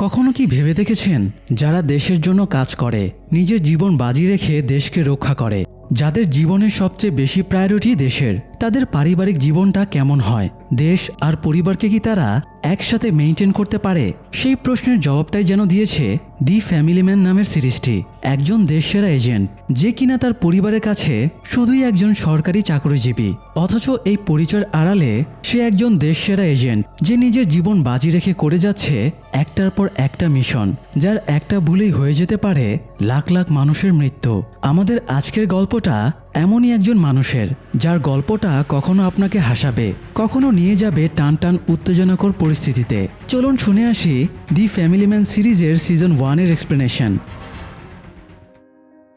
কখনো কি ভেবে দেখেছেন যারা দেশের জন্য কাজ করে, নিজের জীবন বাজি রেখে দেশকে রক্ষা করে, যাদের জীবনের সবচেয়ে বেশি প্রায়োরিটি দেশের, তাদের পারিবারিক জীবনটা কেমন হয়? দেশ আর পরিবারকে কি তারা একসাথে মেইনটেইন করতে পারে? সেই প্রশ্নের জবাবটাই যেন দিয়েছে দি ফ্যামিলি ম্যান নামের সিরিজটি। একজন দেশসেরা এজেন্ট যে কিনা তার পরিবারের কাছে শুধুই একজন সরকারি চাকরিজীবী, অথচ এই পরিচয়ের আড়ালে সে একজন দেশসেরা এজেন্ট যে নিজের জীবন বাজি রেখে করে যাচ্ছে একটার পর একটা মিশন, যার একটা ভুলেই হয়ে যেতে পারে লাখ লাখ মানুষের মৃত্যু। আমাদের আজকের গল্পটা এমনই একজন মানুষের, যার গল্পটা কখনো আপনাকে হাসাবে, কখনো নিয়ে যাবে টান টান উত্তেজনাকর পরিস্থিতিতে। চলুন শুনে আসি দি ফ্যামিলি ম্যান সিরিজের সিজন 1-এর এক্সপ্লেনেশন।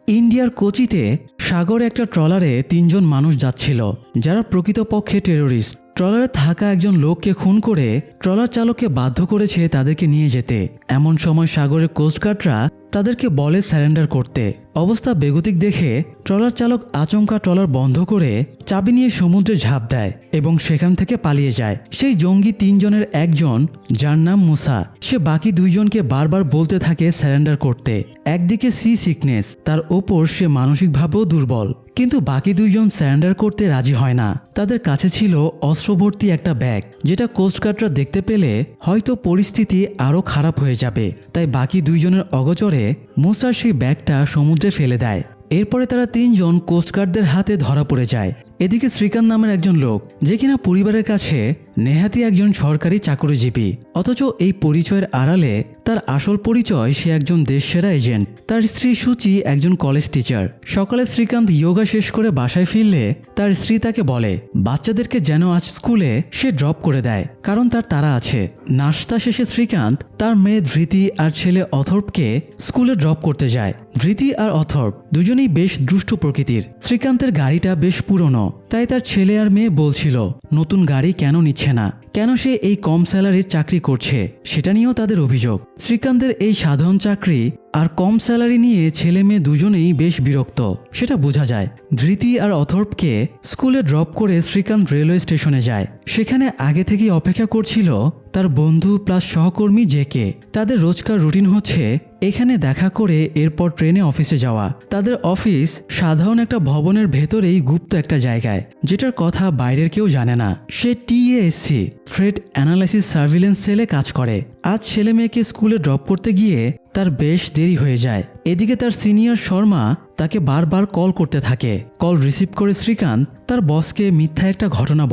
ইন্ডিয়ার কোচিতে সাগরে একটা ট্রলারে 3 জন মানুষ যাচ্ছিল, যারা প্রকৃতপক্ষে টেরোরিস্ট। ট্রলারে থাকা একজন লোককে খুন করে ট্রলার চালককে বাধ্য করেছে তাদেরকে নিয়ে যেতে। এমন সময় সাগরের কোস্টগার্ডরা তাদেরকে বলে স্যারেন্ডার করতে। অবস্থা বেগতিক দেখে ট্রলার চালক আচমকা ট্রলার বন্ধ করে চাবি নিয়ে সমুদ্রে ঝাঁপ দেয় এবং সেখান থেকে পালিয়ে যায়। সেই জঙ্গি 3 জনের একজন, যার নাম মুসা, সে বাকি 2 জনকে বারবার বলতে থাকে স্যারেন্ডার করতে। একদিকে সি সিকনেস, তার ওপর সে মানসিকভাবেও দুর্বল, কিন্তু বাকি 2 জন স্যারেন্ডার করতে রাজি হয় না। তাদের কাছে ছিল অস্ত্রভর্তি একটা ব্যাগ, যেটা কোস্টগার্ডরা দেখতে পেলে হয়তো পরিস্থিতি আরও খারাপ হয়ে যাবে। তাই বাকি 2 জনের অগোচরে মুসার সেই ব্যাগটা সমুদ্রে ফেলে দেয়। এরপরে তারা 3 জন কোস্টগার্ডদের হাতে ধরা পড়ে যায়। এদিকে শ্রীকান্ত নামের একজন লোক, যে কিনা পরিবারের কাছে নেহাতি একজন সরকারি চাকরিজীবী, অথচ এই পরিচয়ের আড়ালে তার আসল পরিচয় সে একজন দেশসেরা এজেন্ট। তার স্ত্রী সুচি একজন কলেজ টিচার। সকালে শ্রীকান্ত যোগা শেষ করে বাসায় ফিরলে তার স্ত্রী তাকে বলে বাচ্চাদেরকে যেন আজ স্কুলে সে ড্রপ করে দেয়, কারণ তার তাড়া আছে। নাস্তা শেষে শ্রীকান্ত তার মেয়ে ধৃতি আর ছেলে অথর্বকে স্কুলে ড্রপ করতে যায়। ধৃতি আর অথর্ব দুজনেই বেশ দুষ্ট প্রকৃতির। শ্রীকান্তের গাড়িটা বেশ পুরনো, তাই তার ছেলে আর মেয়ে বলছিল নতুন গাড়ি কেন নিচ্ছে না, কেন সে এই কম স্যালারির চাকরি করছে, সেটা নিয়েও তাদের অভিযোগ। শ্রীকান্তের এই সাধারণ চাকরি আর কম স্যালারি নিয়ে ছেলে মেয়ে দুজনেই বেশ বিরক্ত, সেটা বোঝা যায়। ধৃতি আর অথর্বকে স্কুলে ড্রপ করে শ্রীকান্ত রেলওয়ে স্টেশনে যায়। সেখানে আগে থেকেই অপেক্ষা করছিল তার বন্ধু প্লাস সহকর্মী জেকে। তাদের রোজকার রুটিন হচ্ছে এখানে দেখা করে এরপর ট্রেনে অফিসে যাওয়া। তাদের অফিস সাধারণ একটা ভবনের ভেতরেই গুপ্ত একটা জায়গায়, যেটার কথা বাইরের কেউ জানে না। সে TASC থ্রেট অ্যানালাইসিস সার্ভিলেন্স সেলে কাজ করে। আজ ছেলে মেয়েকে স্কুলে ড্রপ করতে গিয়ে তার বেশ দেরি হয়ে যায়। এদিকে তার সিনিয়র শর্মা তাকে বারবার কল করতে থাকে। কল রিসিভ করে শ্রীকান্ত তার বসকে মিথ্যা একটা ঘটনা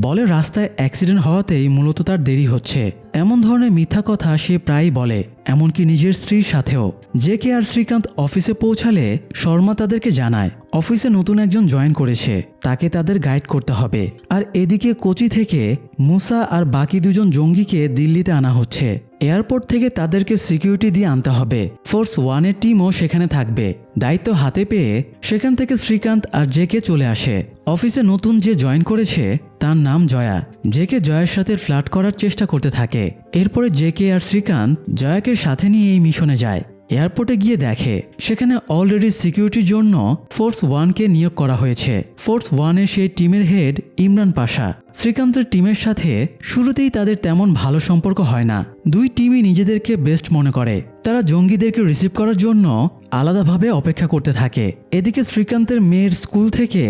বলে রাস্তায় অ্যাক্সিডেন্ট হওয়াতেই মূলত তার দেরি হচ্ছে। এমন ধরনের মিথ্যা কথা সে প্রায়ই বলে, এমনকি নিজের স্ত্রীর সাথেও। জেকে আর শ্রীকান্ত অফিসে পৌঁছালে শর্মা তাদেরকে জানায় অফিসে নতুন একজন জয়েন করেছে, তাকে তাদের গাইড করতে হবে। আর এদিকে কোচি থেকে মুসা আর বাকি 2 জন জঙ্গিকে দিল্লিতে আনা হচ্ছে। এয়ারপোর্ট থেকে তাদেরকে সিকিউরিটি দিয়ে আনতে হবে। ফোর্স 1-এর টিমও সেখানে থাকবে। দায়িত্ব হাতে পেয়ে সেখান থেকে শ্রীকান্ত আর জেকে চলে আসে। অফিসে নতুন যে জয়েন করেছে তার নাম জয়া। জেকে জয়ার সাথে ফ্লার্ট করার চেষ্টা করতে থাকে। এরপরে জেকে আর শ্রীকান্ত জয়াকে সাথে নিয়ে এই মিশনে যায়। এয়ারপোর্টে গিয়ে দেখে সেখানে অলরেডি সিকিউরিটির জন্য ফোর্স 1-কে নিয়োগ করা হয়েছে। ফোর্স 1-এর সেই টিমের হেড ইমরান পাশা। শ্রীকান্তের টিমের সাথে শুরুতেই তাদের তেমন ভালো সম্পর্ক হয় না। 2 টিমই নিজেদেরকে বেস্ট মনে করে। তারা জঙ্গিদেরকে রিসিভ করার জন্য আলাদাভাবে অপেক্ষা করতে থাকে। এদিকে শ্রীকান্তের মেয়ের স্কুল থেকে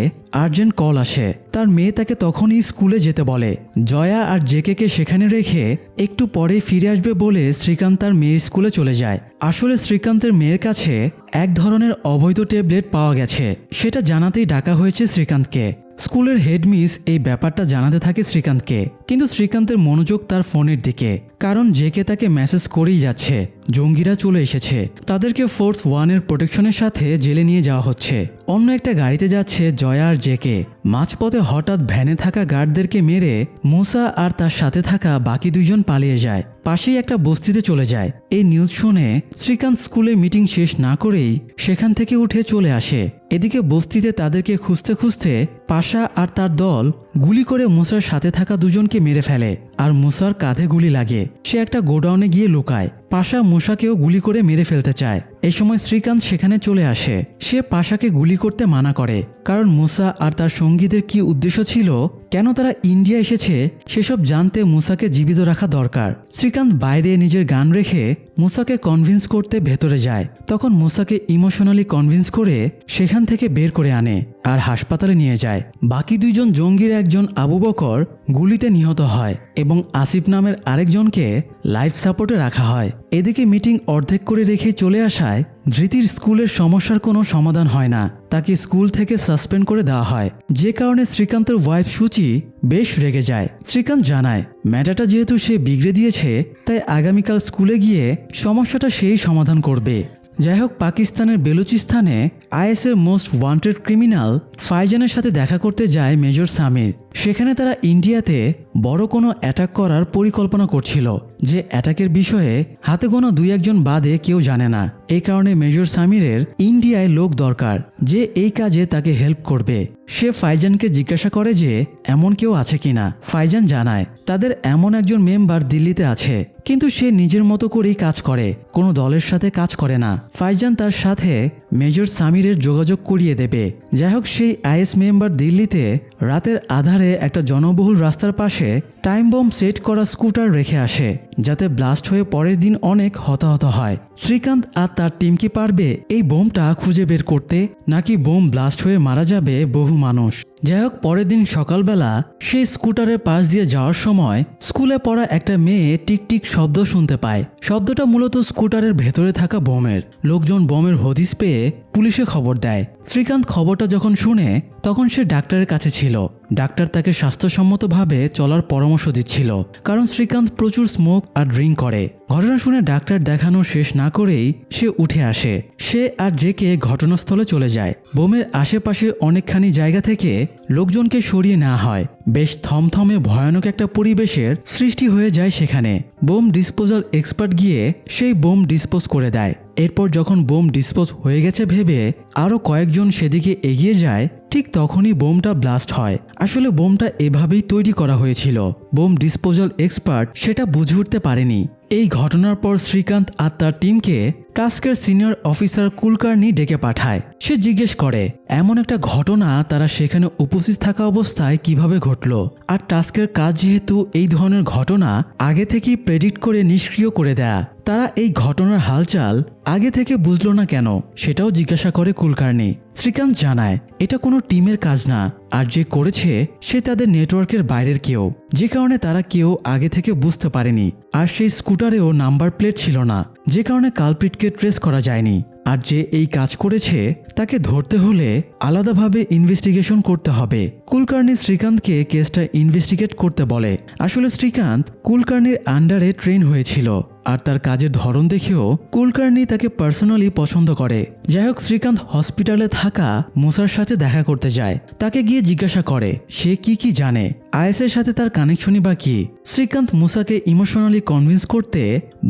আর্জেন্ট কল আসে। তার মেয়ে তাকে তখনই স্কুলে যেতে বলে। জয়া আর জেকে সেখানে রেখে একটু পরে ফিরে আসবে বলে শ্রীকান্ত তার মেয়ের স্কুলে চলে যায়। আসলে শ্রীকান্তের মেয়ের কাছে এক ধরনের অবৈধ ট্যাবলেট পাওয়া গেছে, সেটা জানাতেই ডাকা হয়েছে শ্রীকান্তকে। স্কুলের হেডমিস এই ব্যাপারটা জানাতে থাকে শ্রীকান্তকে, কিন্তু শ্রীকান্তের মনোযোগ তার ফোনের দিকে, কারণ জেকে তাকে মেসেজ করেই যাচ্ছে জঙ্গিরা চলে এসেছে। তাদেরকে ফোর্স 1-এর প্রোটেকশনের সাথে জেলে নিয়ে যাওয়া হচ্ছে। অন্য একটা গাড়িতে যাচ্ছে জয়া আর জেকে। মাঝপথে হঠাৎ ভ্যানে থাকা গার্ডদেরকে মেরে মুসা আর তার সাথে থাকা বাকি 2 জন পালিয়ে যায়। পাশেই একটা বস্তিতে চলে যায়। এই নিউজ শুনে শ্রীকান্ত স্কুলে মিটিং শেষ না করেই সেখান থেকে উঠে চলে আসে। এদিকে বস্তিতে তাদেরকে খুঁজতে খুঁজতে পাশা আর তার দল গুলি করে মুসার সাথে থাকা 2 জনকে মেরে ফেলে, আর মুসার কাঁধে গুলি লাগে। সে একটা গোডাউনে গিয়ে লুকায়। পাশা মুসাকেও গুলি করে মেরে ফেলতে চায়। এই সময় শ্রীকান্ত সেখানে চলে আসে। সে পাশাকে গুলি করতে মানা করে, কারণ মুসা আর তার সঙ্গীদের কি উদ্দেশ্য ছিল, কেন তারা ইন্ডিয়া এসেছে সেসব জানতে মুসাকে জীবিত রাখা দরকার। শ্রীকান্ত বাইরে নিজের গান রেখে মুসাকে কনভিন্স করতে ভেতরে যায়। তখন মুসাকে ইমোশনালি কনভিন্স করে সেখান থেকে বের করে আনে আর হাসপাতালে নিয়ে যায়। বাকি 2 জন জঙ্গির একজন আবু বকর গুলিতে নিহত হয় এবং আসিফ নামের আরেকজনকে লাইফ সাপোর্টে রাখা হয়। এদিকে মিটিং অর্ধেক করে রেখে চলে আসায় ধৃতির স্কুলের সমস্যার কোনো সমাধান হয় না। তাকে স্কুল থেকে সাসপেন্ড করে দেওয়া হয়, যে কারণে শ্রীকান্তের ওয়াইফ সুচি বেশ রেগে যায়। শ্রীকান্ত জানায় ম্যাটারটা যেহেতু সে বিগড়ে দিয়েছে, তাই আগামীকাল স্কুলে গিয়ে সমস্যাটা সেই সমাধান করবে। যাই হোক, পাকিস্তানের বেলুচিস্তানে আইএসের মোস্ট ওয়ান্টেড ক্রিমিনাল ফাইজানের সাথে দেখা করতে যায় মেজর সামির। সেখানে তারা ইন্ডিয়াতে বড় কোনো অ্যাটাক করার পরিকল্পনা করছিল, যে অ্যাটাকের বিষয়ে হাতে গোনা 2-1 জন বাদে কেউ জানে না। এই কারণে মেজর সামিরের ইন্ডিয়ায় লোক দরকার যে এই কাজে তাকে হেল্প করবে। সে ফাইজানকে জিজ্ঞাসা করে যে এমন কেউ আছে কিনা। ফাইজান জানায় তাদের এমন একজন মেম্বার দিল্লিতে আছে, কিন্তু সে নিজের মতো করেই কাজ করে, কোনো দলের সাথে কাজ করে না। ফাইজান তার সাথে মেজর সামিরের যোগাযোগ করিয়ে দেবে। যাই হোক, সেই আইএস মেম্বার দিল্লিতে রাতের আধারে একটা জনবহুল রাস্তার পাশে টাইম বম্ব সেট করা স্কুটার রেখে আসে, যাতে ব্লাস্ট হয়ে পরের দিন অনেক হতাহত হয়। শ্রীকান্ত আর তার টিম কি পারবে এই বোমটা খুঁজে বের করতে, নাকি বোম ব্লাস্ট হয়ে মারা যাবে বহু মানুষ? যাই হোক, পরের দিন সকালবেলা সেই স্কুটারের পাশ দিয়ে যাওয়ার সময় স্কুলে পড়া একটা মেয়ে টিকটিক শব্দ শুনতে পায়। শব্দটা মূলত স্কুটারের ভেতরে থাকা বোমের। লোকজন বোমের হদিস পেয়ে পুলিশে খবর দেয়। শ্রীকান্ত খবরটা যখন শুনে তখন সে ডাক্তারের কাছে ছিল। ডাক্তার তাকে স্বাস্থ্যসম্মতভাবে চলার পরামর্শ দিচ্ছিল, কারণ শ্রীকান্ত প্রচুর স্মোক আর ড্রিঙ্ক করে। ঘটনা শুনে ডাক্তার দেখানো শেষ না করেই সে উঠে আসে। সে আর জেকে ঘটনাস্থলে চলে যায়। বোমের আশেপাশে অনেকখানি জায়গা থেকে লোকজনকে সরিয়ে নেওয়া হয়। বেশ থমথমে ভয়ানক একটা পরিবেশের সৃষ্টি হয়ে যায় সেখানে। বোম ডিসপোজাল এক্সপার্ট গিয়ে সেই বোম ডিসপোজ করে দেয়। এরপর যখন বোম ডিসপোজ হয়ে গেছে ভেবে আরও কয়েকজন সেদিকে এগিয়ে যায়, ঠিক তখনই বোমটা ব্লাস্ট হয়। আসলে বোমটা এভাবেই তৈরি করা হয়েছিল। বোম ডিসপোজাল এক্সপার্ট সেটা বুঝে উঠতে পারেনি। এই ঘটনার পর শ্রীকান্ত আর তার টিমকে টাস্কের সিনিয়র অফিসার কুলকার্নি ডেকে পাঠায়। সে জিজ্ঞেস করে এমন একটা ঘটনা তারা সেখানে উপস্থিত থাকা অবস্থায় কিভাবে ঘটলো, আর টাস্কের কাজ যেহেতু এই ধরনের ঘটনা আগে থেকেই প্রেডিক্ট করে নিষ্ক্রিয় করে দেয়া, তারা এই ঘটনার হালচাল আগে থেকে বুঝলো না কেন, সেটাও জিজ্ঞাসা করে কুলকার্নি। শ্রীকান্ত জানায় এটা কোনো টিমের কাজ না, আর যে করেছে সে তাদের নেটওয়ার্কের বাইরের কেউ, যে কারণে তারা কেউ আগে থেকে বুঝতে পারেনি। আর সেই স্কুটারেও নাম্বার প্লেট ছিল না, যে কারণে কালপ্রিটকে ট্রেস করা যায়নি। আর যে এই কাজ করেছে তাকে ধরতে হলে আলাদাভাবে ইনভেস্টিগেশন করতে হবে। কুলকার্নি শ্রীকান্তকে কেসটা ইনভেস্টিগেট করতে বলে। আসলে শ্রীকান্ত কুলকার্নির আন্ডারে ট্রেন হয়েছিল, আর তার কাজের ধরন দেখেও কুলকার্নি তাকে পার্সোনালি পছন্দ করে। যাই হোক, শ্রীকান্ত হসপিটালে থাকা মুসার সাথে দেখা করতে যায়। তাকে গিয়ে জিজ্ঞাসা করে সে কি জানে, আইএসের সাথে তার কানেকশনই বা কি। শ্রীকান্ত মুসাকে ইমোশনালি কনভিন্স করতে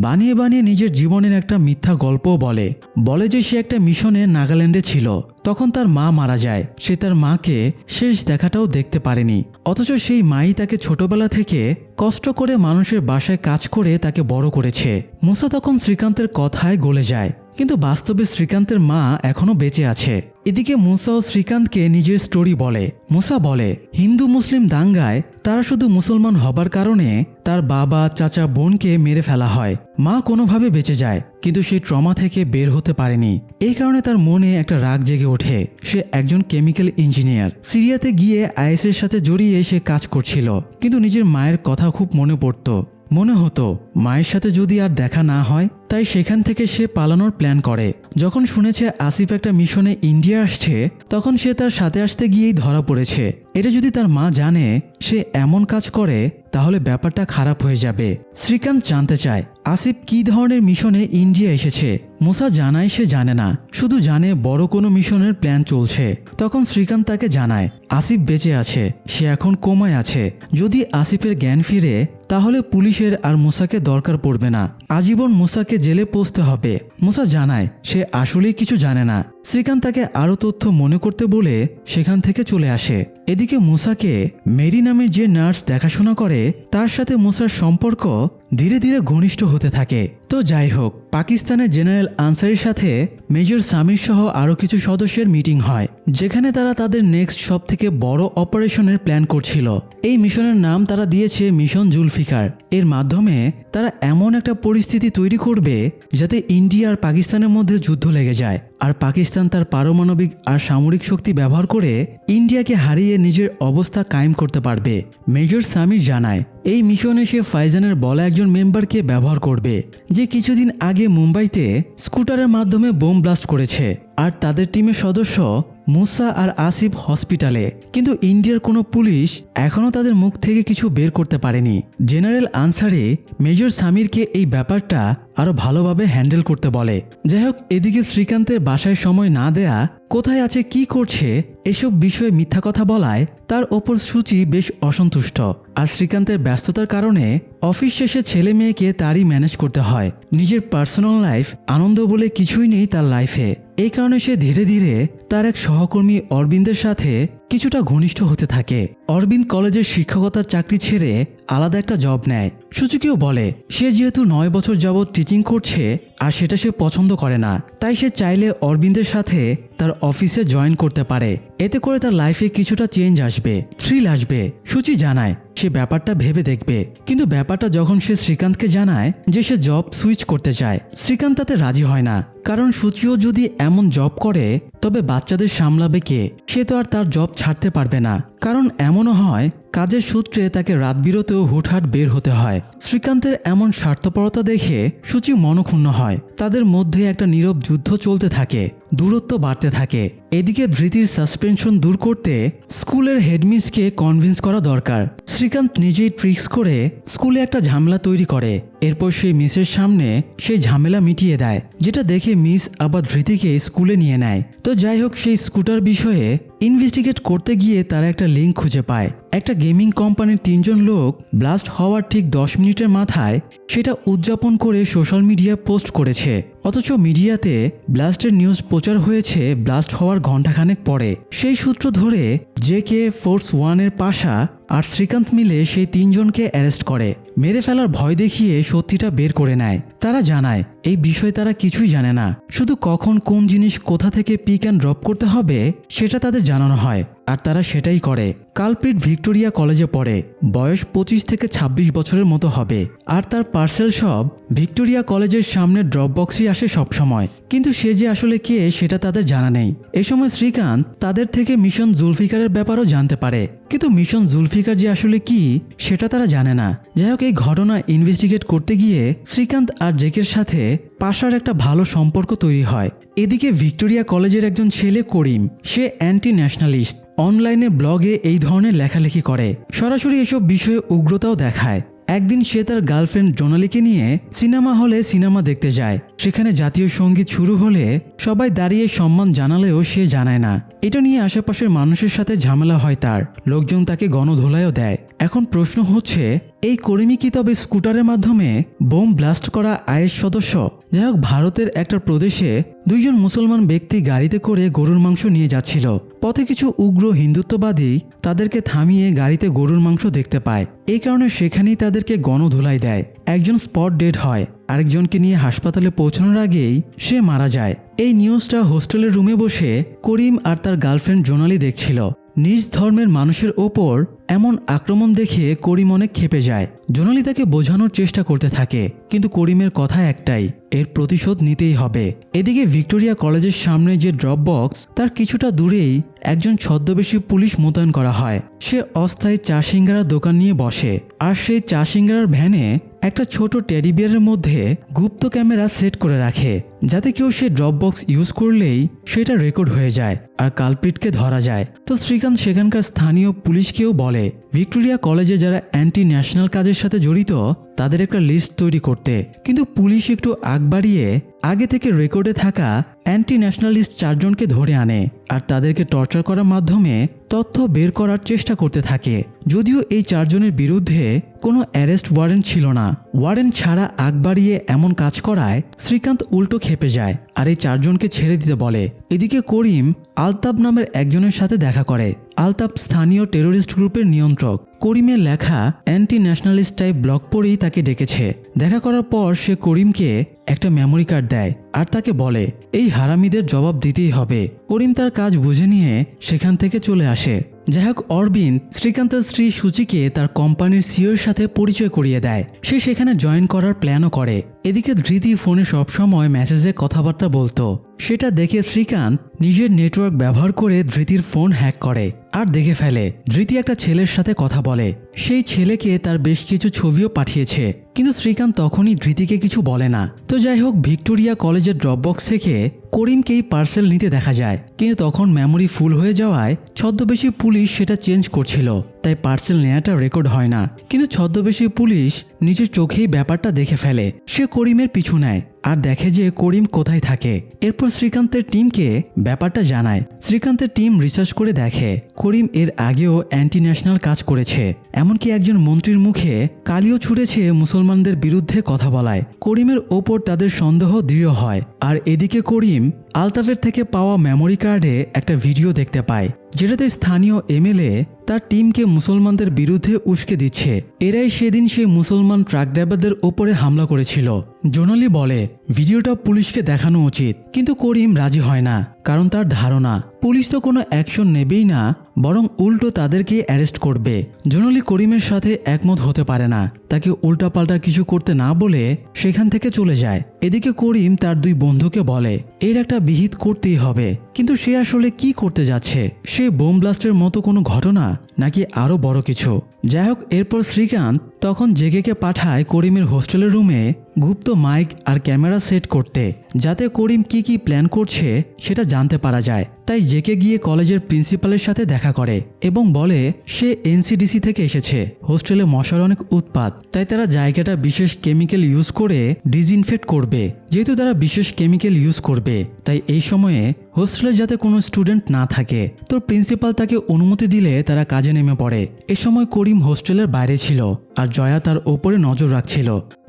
বানিয়ে নিজের জীবনের একটা মিথ্যা গল্পও বলে যে সে একটা মিশনে নাগাল্যান্ডে ছিল, তখন তার মা মারা যায়। সে তার মাকে শেষ দেখাটাও দেখতে পারেনি, অথচ সেই মাই তাকে ছোটবেলা থেকে কষ্ট করে মানুষের বাসায় কাজ করে তাকে বড় করেছে। মুসা তখন শ্রীকান্তের কথায় গলে যায়, কিন্তু বাস্তবে শ্রীকান্তের মা এখনো বেঁচে আছে। এদিকে মুসা ও শ্রীকান্তকে নিজের স্টোরি বলে। মুসা বলে হিন্দু মুসলিম দাঙ্গায় তারা শুধু মুসলমান হবার কারণে তার বাবা চাচা বোনকে মেরে ফেলা হয়। মা কোনোভাবে বেঁচে যায়, কিন্তু সেই ট্রমা থেকে বের হতে পারেনি। এই কারণে তার মনে একটা রাগ জেগে ওঠে। সে একজন কেমিক্যাল ইঞ্জিনিয়ার, সিরিয়াতে গিয়ে আইএসের সাথে জড়িয়ে সে কাজ করছিল, কিন্তু নিজের মায়ের কথা খুব মনে পড়তো। মনে হতো মায়ের সাথে যদি আর দেখা না হয়, তাই সেখান থেকে সে পালানোর প্ল্যান করে। যখন শুনেছে আসিফ একটা মিশনে ইন্ডিয়া আসছে, তখন সে তার সাথে আসতে গিয়েই ধরা পড়েছে। এটা যদি তার মা জানে সে এমন কাজ করে, তাহলে ব্যাপারটা খারাপ হয়ে যাবে। শ্রীকান্ত জানতে চায় আসিফ কি ধরনের মিশনে ইন্ডিয়া এসেছে। মুসা জানায় সে জানে না, শুধু জানে বড় কোনো মিশনের প্ল্যান চলছে। তখন শ্রীকান্ত তাকে জানায় আসিফ বেঁচে আছে, সে এখন কোমায় আছে। যদি আসিফের জ্ঞান ফিরে, তাহলে পুলিশের আর মুসাকে দরকার পড়বে না, আজীবন মুসাকে জেলে পৌঁছতে হবে। মুসা জানায় সে আসলেই কিছু জানে না। শ্রীকান্ত তাকে আরও তথ্য মনে করতে বলে সেখান থেকে চলে আসে। এদিকে মুসাকে মেরি নামে যে নার্স দেখাশোনা করে, তার সাথে মুসার সম্পর্ক ধীরে ধীরে ঘনিষ্ঠ হতে থাকে। তো যাই হোক, পাকিস্তানের জেনারেল আনসারির সাথে মেজর সামির সহ আরও কিছু সদস্যের মিটিং হয়। যেখানে তারা তাদের নেক্সট সব থেকে বড় অপারেশনের প্ল্যান করছিল। এই মিশনের নাম তারা দিয়েছে মিশন জুলফিকার। এর মাধ্যমে তারা এমন একটা পরিস্থিতি তৈরি করবে যাতে ইন্ডিয়া আর পাকিস্তানের মধ্যে যুদ্ধ লেগে যায়, আর পাকিস্তান তার পারমাণবিক আর সামরিক শক্তি ব্যবহার করে ইন্ডিয়াকে হারিয়ে নিজের অবস্থা কায়েম করতে পারবে। মেজর সামির জানায় এই মিশনে সে ফাইজানের বলা একজন মেম্বারকে ব্যবহার করবে, যে কিছুদিন আগে মুম্বাইতে স্কুটারের মাধ্যমে বোম ব্লাস্ট করেছে। আর তাদের টিমের সদস্য মুসা আর আসিফ হসপিটালে, কিন্তু ইন্ডিয়ার কোনো পুলিশ এখনও তাদের মুখ থেকে কিছু বের করতে পারেনি। জেনারেল আনসারি মেজর সামিরকে এই ব্যাপারটা আরও ভালোভাবে হ্যান্ডেল করতে বলে। যাই হোক, এদিকে শ্রীকান্তের বাসায় সময় না দেয়া, কোথায় আছে কি করছে এসব বিষয়ে মিথ্যা কথা বলায় তার ওপর সূচি বেশ অসন্তুষ্ট। আর শ্রীকান্তের ব্যস্ততার কারণে অফিস শেষে ছেলে মেয়েকে তারই ম্যানেজ করতে হয়। নিজের পার্সোনাল লাইফ আনন্দ বলে কিছুই নেই তার লাইফে। এই কারণে সে ধীরে ধীরে তার এক সহকর্মী অরবিন্দের সাথে কিছুটা ঘনিষ্ঠ হতে থাকে। অরবিন্দ কলেজের শিক্ষকতার চাকরি ছেড়ে আলাদা একটা জব নেয়। সূচিকেও বলে সে যেহেতু 9 বছর যাবৎ টিচিং করছে আর সেটা সে পছন্দ করে না, তাই সে চাইলে অরবিন্দের সাথে তার অফিসে জয়েন করতে পারে। এতে করে তার লাইফে কিছুটা চেঞ্জ আসবে, থ্রিল আসবে। সূচি জানায় সে ব্যাপারটা ভেবে দেখবে, কিন্তু ব্যাপারটা যখন সে শ্রীকান্তকে জানায় যে সে জব সুইচ করতে চায়, শ্রীকান্ত তাতে রাজি হয় না। কারণ সূচিও যদি এমন জব করে তবে বাচ্চাদের সামলাবে কে? সে তো আর তার জব ছাড়তে পারবে না। কারণ এমনও হয় কাজের সূত্রে তাকে রাত বিরতেও হুটহাট বের হতে হয়। শ্রীকান্তের এমন স্বার্থপরতা দেখে সূচি মনক্ষুণ্ণ হয়। তাদের মধ্যে একটা নীরব যুদ্ধ চলতে থাকে, দূরত্ব বাড়তে থাকে। এদিকে ধৃতির সাসপেনশন দূর করতে স্কুলের হেডমিসকে কনভিন্স করা দরকার। শ্রীকান্ত নিজেই ট্রিক্স করে স্কুলে একটা ঝামেলা তৈরি করে। এরপর সেই মিসের সামনে সেই ঝামেলা মিটিয়ে দেয়, যেটা দেখে মিস আবার ধৃতিকে স্কুলে নিয়ে নেয়। তো যাই হোক, সেই স্কুটার বিষয়ে ইনভেস্টিগেট করতে গিয়ে তারা একটা লিঙ্ক খুঁজে পায়। একটা গেমিং কোম্পানির 3 জন লোক ব্লাস্ট হওয়ার ঠিক 10 মিনিটের মাথায় সেটা উদযাপন করে সোশ্যাল মিডিয়ায় পোস্ট করেছে। অথচ মিডিয়াতে ব্লাস্টের নিউজ প্রচার হয়েছে ব্লাস্ট হওয়ার ঘণ্টাখানেক পরে। সেই সূত্র ধরে জেকে, ফোর্স 1 এর পাশা আর শ্রীকান্ত মিলে সেই 3 জনকে অ্যারেস্ট করে। মেরে ফেলার ভয় দেখিয়ে সত্যিটা বের করে নেয়। তারা জানায় এই বিষয়ে তারা কিছুই জানে না, শুধু কখন কোন জিনিস কোথা থেকে পিক অ্যান্ড ড্রপ করতে হবে সেটা তাদের জানানো হয়, আর তারা সেটাই করে। কালপ্রিট ভিক্টোরিয়া কলেজে পড়ে, বয়স 25 থেকে 26 বছরের মতো হবে। আর তার পার্সেল সব ভিক্টোরিয়া কলেজের সামনে ড্রপ বক্সই আসে সবসময়। কিন্তু সে যে আসলে কে সেটা তাদের জানা নেই। এ সময় শ্রীকান্ত তাদের থেকে মিশন জুলফিকারের ব্যাপারও জানতে পারে, কিন্তু মিশন জুলফিকার যে আসলে কি সেটা তারা জানে না। যাই হোক, এই ঘটনা ইনভেস্টিগেট করতে গিয়ে শ্রীকান্ত আর জেকের সাথে পাশার একটা ভালো সম্পর্ক তৈরি হয়। এদিকে ভিক্টোরিয়া কলেজের একজন ছেলে করিম, সে অ্যান্টি ন্যাশনালিস্ট। অনলাইনে ব্লগে এই ধরনের লেখালেখি করে, সরাসরি এসব বিষয়ে উগ্রতাও দেখায়। একদিন সে তার গার্লফ্রেন্ড জোনালিকে নিয়ে সিনেমা হলে সিনেমা দেখতে যায়। সেখানে জাতীয় সঙ্গীত শুরু হলে সবাই দাঁড়িয়ে সম্মান জানালেও সে জানায় না। এটা নিয়ে আশেপাশের মানুষের সাথে ঝামেলা হয় তার, লোকজন তাকে গণধোলাইও দেয়। এখন প্রশ্ন হচ্ছে, এই করিমি কি তবে স্কুটারের মাধ্যমে বোম ব্লাস্ট করা আইএস সদস্য? যাই হোক, ভারতের একটা প্রদেশে 2 জন মুসলমান ব্যক্তি গাড়িতে করে গরুর মাংস নিয়ে যাচ্ছিল। পথে কিছু উগ্র হিন্দুত্ববাদী তাদেরকে থামিয়ে গাড়িতে গরুর মাংস দেখতে পায়। এই কারণে সেখানেই তাদেরকে গণধোলাই দেয়। একজন স্পট ডেড হয়, আরেকজনকে নিয়ে হাসপাতালে পৌঁছানোর আগেই সে মারা যায়। এই নিউজটা হোস্টেলের রুমে বসে করিম আর তার গার্লফ্রেন্ড জোনালি দেখছিল। নিজ ধর্মের মানুষের ওপর এমন আক্রমণ দেখে করিম অনেক ক্ষেপে যায়। জোনালি তাকে বোঝানোর চেষ্টা করতে থাকে, কিন্তু করিমের কথা একটাই, এর প্রতিশোধ নিতেই হবে। এদিকে ভিক্টোরিয়া কলেজের সামনে যে ড্রপ বক্স, তার কিছুটা দূরেই একজন ছদ্মবেশী পুলিশ মোতায়েন করা হয়। সে অস্থায়ী চা সিঙ্গারার দোকান নিয়ে বসে, আর সেই চা সিঙ্গারার ভ্যানে একটা ছোট টেডি বিয়ারের মধ্যে গুপ্ত ক্যামেরা সেট করে রাখে, যাতে কেউ সে ড্রপ বক্স ইউজ করলেই সেটা রেকর্ড হয়ে যায় আর কালপ্রিটকে ধরা যায়। তো শ্রীকান্ত সেখানকার স্থানীয় পুলিশকেও বলে ভিক্টোরিয়া কলেজে যারা অ্যান্টি ন্যাশনাল কাজের সাথে জড়িত তাদের একটা লিস্ট তৈরি করতে। কিন্তু পুলিশ একটু আগ বাড়িয়ে আগে থেকে রেকর্ডে থাকা অ্যান্টি ন্যাশনালিস্ট 4 জনকে ধরে আনে, আর তাদেরকে টর্চার করার মাধ্যমে তথ্য বের করার চেষ্টা করতে থাকে। যদিও এই 4 জনের বিরুদ্ধে কোনো অ্যারেস্ট ওয়ারেন্ট ছিল না। ওয়ারেন্ট ছাড়া আগ বাড়িয়ে এমন কাজ করায় শ্রীকান্ত উল্টো খেপে যায় আর এই 4 জনকে ছেড়ে দিতে বলে। এদিকে করিম আলতাব নামের একজনের সাথে দেখা করে। আলতাব স্থানীয় টেরোরিস্ট গ্রুপের নিয়ন্ত্রক। করিমের লেখা অ্যান্টি ন্যাশনালিস্ট টাইপ ব্লগ পড়েই তাকে ডেকেছে। দেখা করার পর সে করিমকে একটা মেমোরি কার্ড দেয় আর তাকে বলে এই হারামিদের জবাব দিতেই হবে। করিম তার কাজ বুঝে নিয়ে সেখান থেকে চলে আসে। যাই হোক, অরবিন্দ শ্রীকান্তের স্ত্রী সূচিকে তার কোম্পানির সিইওর সাথে পরিচয় করিয়ে দেয়। সে সেখানে জয়েন করার প্ল্যানও করে। এদিকে ধৃতি ফোনে সবসময় মেসেজে কথাবার্তা বলতো। সেটা দেখে শ্রীকান্ত নিজের নেটওয়ার্ক ব্যবহার করে ধৃতির ফোন হ্যাক করে আর দেখে ফেলে ধৃতি একটা ছেলের সাথে কথা বলে। সেই ছেলেকে তার বেশ কিছু ছবিও পাঠিয়েছে, কিন্তু শ্রীকান্ত তখনই ধৃতিকে কিছু বলে না। তো যাই হোক, ভিক্টোরিয়া কলেজের ড্রপবক্স থেকে করিমকেই পার্সেল নিতে দেখা যায়, কিন্তু তখন মেমোরি ফুল হয়ে যাওয়ায় ছদ্মবেশী পুলিশ সেটা চেঞ্জ করছিল, তাই পার্সেল নেওয়াটা রেকর্ড হয় না। কিন্তু ছদ্মবেশী পুলিশ নিজের চোখেই ব্যাপারটা দেখে ফেলে। সে করিমের পিছু নেয় আর দেখে যে করিম কোথায় থাকে। এরপর শ্রীকান্তের টিমকে ব্যাপারটা জানায়। শ্রীকান্তের টিম রিসার্চ করে দেখে করিম এর আগেও অ্যান্টি ন্যাশনাল কাজ করেছে, এমনকি একজন মন্ত্রীর মুখে কালিও ছুঁড়েছে মুসলমানদের বিরুদ্ধে কথা বলায়। করিমের ওপর তাদের সন্দেহ দৃঢ় হয়। আর এদিকে করিম আলতাফের থেকে পাওয়া মেমোরি কার্ডে একটা ভিডিও দেখতে পায়, যেটাতে স্থানীয় এমএলএ তার টিমকে মুসলমানদের বিরুদ্ধে উস্কে দিচ্ছে। এরাই সেদিন সেই মুসলমান ট্রাক ড্রাইভারদের ওপরে হামলা করেছিল। জোনালি বলে ভিডিওটা পুলিশকে দেখানো উচিত, কিন্তু করিম রাজি হয় না, কারণ তার ধারণা পুলিশ তো কোনো অ্যাকশন নেবেই না, বরং উল্টো তাদেরকে অ্যারেস্ট করবে। জোনালি করিমের সাথে একমত হতে পারে না, তাকে উল্টাপাল্টা কিছু করতে না বলে সেখান থেকে চলে যায়। এদিকে করিম তার দুই বন্ধুকে বলে এর একটা বিহিত করতেই হবে, কিন্তু সে আসলে কি করতে যাচ্ছে? সে বোম ব্লাস্টের মতো কোনো ঘটনা, নাকি আরো বড় কিছু? যাই হোক, এরপর শ্রীকান্ত তখন জেকেকে পাঠায় করিমের হোস্টেলের রুমে গুপ্ত মাইক আর ক্যামেরা সেট করতে, যাতে করিম কি কি প্ল্যান করছে সেটা জানতে পারা যায়। তাই জেকে গিয়ে কলেজের প্রিন্সিপালের সাথে দেখা করে এবং বলে সে এনসিডিসি থেকে এসেছে। হোস্টেলে মশার অনেক উৎপাত, তাই তারা জায়গাটা বিশেষ কেমিক্যাল ইউজ করে ডিসইনফেক্ট করবে। যেহেতু তারা বিশেষ কেমিক্যাল ইউজ করবে, তাই এই সময়ে হোস্টেলে যাতে কোনো স্টুডেন্ট না থাকে। তো প্রিন্সিপাল তাকে অনুমতি দিলে তারা কাজে নেমে পড়ে। এ সময় করিম হোস্টেলের বাইরে ছিল আর জয়া তার ওপরে নজর রাখছিল।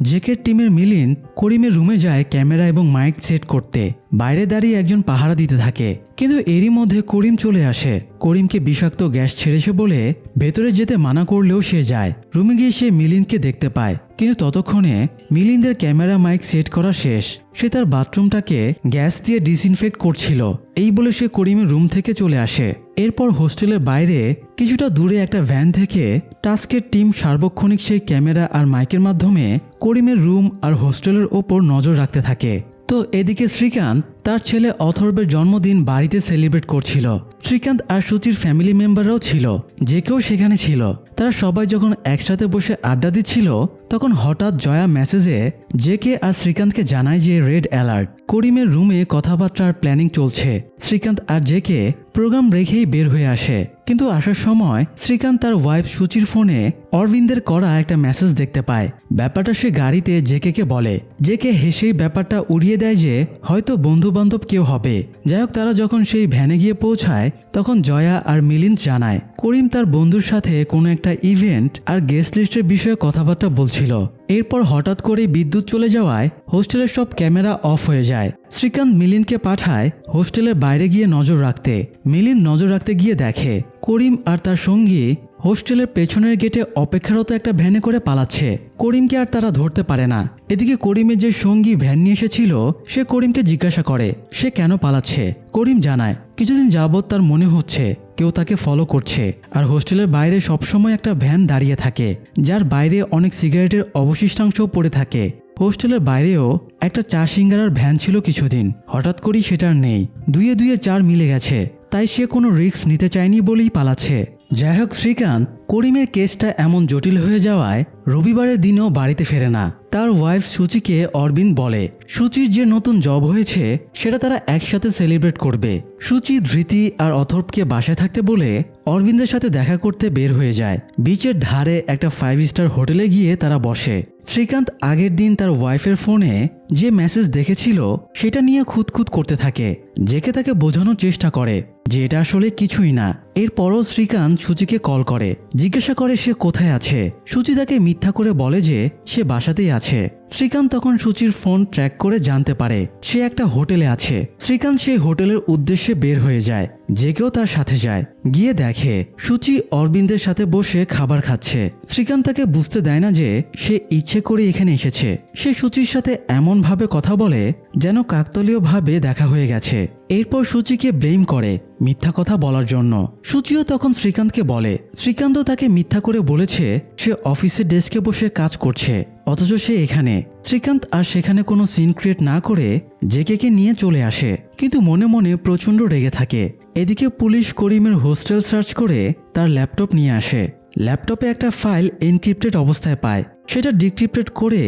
জেকের টিমের মিলিন্দ করিমের রুমে যায় ক্যামেরা এবং মাইক সেট করতে। বাইরে দাঁড়িয়ে একজন পাহারা দিতে থাকে, কিন্তু এরই মধ্যে করিম চলে আসে। করিমকে বিষাক্ত গ্যাস ছেড়েছে বলে ভেতরে যেতে মানা করলেও সে যায়। রুমে গিয়ে সে মিলিন্দকে দেখতে পায়, কিন্তু ততক্ষণে মিলিন্দের ক্যামেরা মাইক সেট করা শেষ। সে তার বাথরুমটাকে গ্যাস দিয়ে ডিসইনফেক্ট করছিল। এই বলে সে করিমের রুম থেকে চলে আসে। এরপর হোস্টেলের বাইরে কিছুটা দূরে একটা ভ্যান থেকে টাস্কের টিম সার্বক্ষণিক সেই ক্যামেরা আর মাইকের মাধ্যমে করিমের রুম আর হোস্টেলের ওপর নজর রাখতে থাকে। তো এদিকে শ্রীকান্ত তার ছেলে অথর্বের জন্মদিন বাড়িতে সেলিব্রেট করছিল। শ্রীকান্ত আর সুচির ফ্যামিলি মেম্বাররাও ছিল, যে কেউ সেখানে ছিল। তারা সবাই যখন একসাথে বসে আড্ডা দিচ্ছিল, তখন হঠাৎ জয়া মেসেজে জেকে আর শ্রীকান্তকে জানায় যে রেড অ্যালার্ট। করিমের রুমে কথাবার্তার প্ল্যানিং চলছে। শ্রীকান্ত আর জেকে প্রোগ্রাম রেখেই বের হয়ে আসে, কিন্তু আসার সময় শ্রীকান্ত তার ওয়াইফ সুচির ফোনে অরবিন্দের করা একটা মেসেজ দেখতে পায়। ব্যাপারটা সে গাড়িতে জেকে বলে। জেকে হেসেই ব্যাপারটা উড়িয়ে দেয় যে হয়তো বন্ধু বান্ধব কেউ হবে। যাই হোক, তারা যখন সেই ভ্যানে গিয়ে পৌঁছায়, তখন জয়া আর মিলিন্দ জানায় করিম তার বন্ধুর সাথে কোনো একটা ইভেন্ট আর গেস্ট লিস্টের বিষয়ে কথাবার্তা বলছিল। এরপর হঠাৎ করে বিদ্যুৎ চলে যাওয়ায় হোস্টেলের সব ক্যামেরা অফ হয়ে যায়। শ্রীকান্ত মিলিন্দকে পাঠায় হোস্টেলের বাইরে গিয়ে নজর রাখতে। মিলিন্দ নজর রাখতে গিয়ে দেখে করিম আর তার সঙ্গী হোস্টেলের পেছনের গেটে অপেক্ষারত একটা ভ্যানে করে পালাচ্ছে। করিমকে আর তারা ধরতে পারে না। এদিকে করিমের যে সঙ্গী ভ্যান নিয়ে এসেছিল, সে করিমকে জিজ্ঞাসা করে সে কেন পালাচ্ছে। করিম জানায় কিছুদিন যাবৎ তার মনে হচ্ছে কেউ তাকে ফলো করছে, আর হোস্টেলের বাইরে সবসময় একটা ভ্যান দাঁড়িয়ে থাকে, যার বাইরে অনেক সিগারেটের অবশিষ্টাংশ পড়ে থাকে। হোস্টেলের বাইরেও একটা চা সিঙ্গারার ভ্যান ছিল কিছুদিন, হঠাৎ করেই সেটার নেই। দুইয়ে দুইয়ে চার মিলে গেছে, তাই সে কোনো রিস্ক নিতে চায়নি বলেই পালাচ্ছে। যাই হোক, শ্রীকান্ত করিমের কেসটা এমন জটিল হয়ে যাওয়ায় রবিবারের দিনেও বাড়িতে ফেরে না। তার ওয়াইফ সুচিকে অরবিন্দ বলে সুচির যে নতুন জব হয়েছে সেটা তারা একসাথে সেলিব্রেট করবে। সুচি ধৃতি আর অথর্বকে বাসায় থাকতে বলে অরবিন্দের সাথে দেখা করতে বের হয়ে যায়। বিচের ধারে একটা 5 স্টার হোটেলে গিয়ে তারা বসে। শ্রীকান্ত আগের দিন তার ওয়াইফের ফোনে যে মেসেজ দেখেছিল সেটা নিয়ে খুঁতখুত করতে থাকে। জেকে তাকে বোঝানোর চেষ্টা করে যে এটা আসলে কিছুই না। এরপরও শ্রীকান্ত সুচিকে কল করে, জিজ্ঞাসা করে সে কোথায় আছে। সুচি তাকে মিথ্যা করে বলে যে সে বাসাতেই আছে। শ্রীকান্ত তখন সুচির ফোন ট্র্যাক করে জানতে পারে সে একটা হোটেলে আছে। শ্রীকান্ত সেই হোটেলের উদ্দেশ্যে বের হয়ে যায়। যে কেউ তার সাথে যায়। গিয়ে দেখে সূচি অরবিন্দের সাথে বসে খাবার খাচ্ছে। শ্রীকান্ত তাকে বুঝতে দেয় না যে সে ইচ্ছে করে এখানে এসেছে। সে সূচির সাথে এমন ভাবে কথা বলে যেন কাকতালীয় ভাবে দেখা হয়ে গেছে। এরপর সূচিকে ব্লেম করে মিথ্যা কথা বলার জন্য। সূচিও তখন শ্রীকান্তকে বলে শ্রীকান্তও তাকে মিথ্যা করে বলেছে সে অফিসের ডেস্কে বসে কাজ করছে, অথচ সে এখানে। শ্রীকান্ত আর সেখানে কোনো সিন ক্রিয়েট না করে জেকেকে নিয়ে চলে আসে, কিন্তু মনে মনে প্রচণ্ড রেগে থাকে। এদিকে পুলিশ করিমের হোস্টেল সার্চ করে তার ল্যাপটপ নিয়ে আসে। ল্যাপটপে একটা ফাইল এনক্রিপ্টেড অবস্থায় পায়। সেটা ডিক্রিপ্টেড করে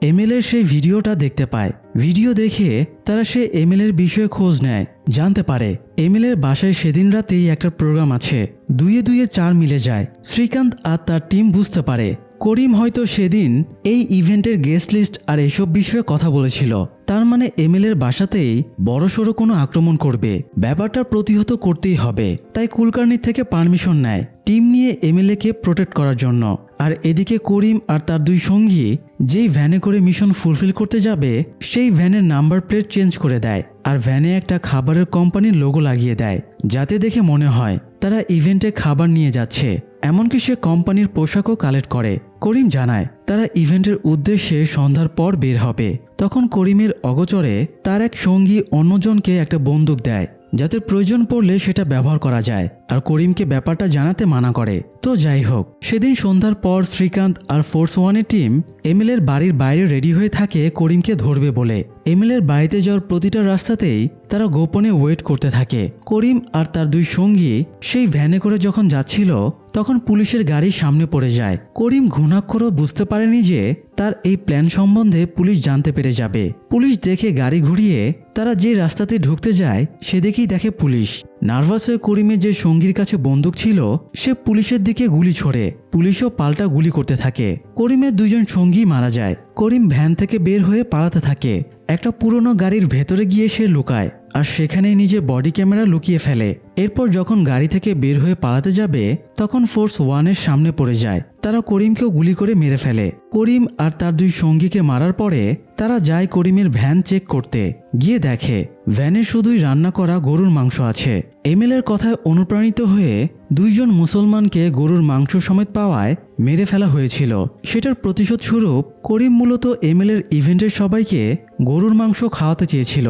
এমএলের সেই ভিডিওটা দেখতে পায়। ভিডিও দেখে তারা সে এমএলের বিষয়ে খোঁজ নেয়, জানতে পারে এমএলের বাসায় সেদিন রাতেই একটা প্রোগ্রাম আছে। দুইয়ে দুইয়ে 4 মিলে যায়। শ্রীকান্ত আর তার টিম বুঝতে পারে করিম হয়তো সেদিন এই ইভেন্টের গেস্ট লিস্ট আর এসব বিষয়ে কথা বলেছিল। তার মানে এমএলের বাসাতেই বড়সড় কোনো আক্রমণ করবে। ব্যাপারটা প্রতিহত করতেই হবে। তাই কুলকার্নি থেকে পারমিশন নেয় টিম নিয়ে এমএলএকে প্রোটেক্ট করার জন্য। আর এদিকে করিম আর তার 2 সঙ্গী যেই ভ্যানে করে মিশন ফুলফিল করতে যাবে সেই ভ্যানের নাম্বার প্লেট চেঞ্জ করে দেয় আর ভ্যানে একটা খাবারের কোম্পানির লোগো লাগিয়ে দেয়, যাতে দেখে মনে হয় তারা ইভেন্টে খাবার নিয়ে যাচ্ছে। এমনকি সে কোম্পানির পোশাকও কালেক্ট করে। করিম জানায় তারা ইভেন্টের উদ্দেশ্যে সন্ধ্যার পর বের হবে। তখন করিমের অগোচরে তার এক সঙ্গী অন্যজনকে একটা বন্দুক দেয়, যাতে প্রয়োজন পড়লে সেটা ব্যবহার করা যায়, আর করিমকে ব্যাপারটা জানাতে মানা করে। তো যাই হোক, সেদিন সন্ধ্যার পর শ্রীকান্ত আর ফোর্স ওয়ানের টিম এমএলের বাড়ির বাইরে রেডি হয়ে থাকে করিমকে ধরবে বলে। এমএলের বাড়িতে যাওয়ার প্রতিটা রাস্তাতেই তারা গোপনে ওয়েট করতে থাকে। করিম আর তার 2 সঙ্গী সেই ভ্যানে করে যখন যাচ্ছিল তখন পুলিশের গাড়ি সামনে পড়ে যায়। করিম ঘুণাক্ষরও বুঝতে পারেনি যে তার এই প্ল্যান সম্বন্ধে পুলিশ জানতে পেরে যাবে। পুলিশ দেখে গাড়ি ঘুরিয়ে তারা যে রাস্তাতে ঢুকতে যায় সেদিকেই দেখে পুলিশ। নার্ভাস হয়ে করিমের যে সঙ্গীর কাছে বন্দুক ছিল সে পুলিশের দিকে গুলি ছোড়ে। পুলিশও পাল্টা গুলি করতে থাকে। করিমের 2 জন সঙ্গী মারা যায়। করিম ভ্যান থেকে বের হয়ে পালাতে থাকে। একটা পুরনো গাড়ির ভেতরে গিয়ে সে লুকায় আর সেখানে নিজের বডি ক্যামেরা লুকিয়ে ফেলে। এরপর যখন গাড়ি থেকে বের হয়ে পালাতে যাবে তখন ফোর্স ওয়ানের সামনে পড়ে যায়। তারা করিমকেও গুলি করে মেরে ফেলে। করিম আর তার 2 সঙ্গীকে মারার পরে তারা যায় করিমের ভ্যান চেক করতে। গিয়ে দেখে ভ্যানে শুধুই রান্না করা গরুর মাংস আছে। এমএলের কথায় অনুপ্রাণিত হয়ে 2 জন মুসলমানকে গরুর মাংস সমেত পাওয়ায় মেরে ফেলা হয়েছিল। সেটার প্রতিশোধ স্বরূপ করিম মূলত এমএলের ইভেন্টের সবাইকে গরুর মাংস খাওয়াতে চেয়েছিল।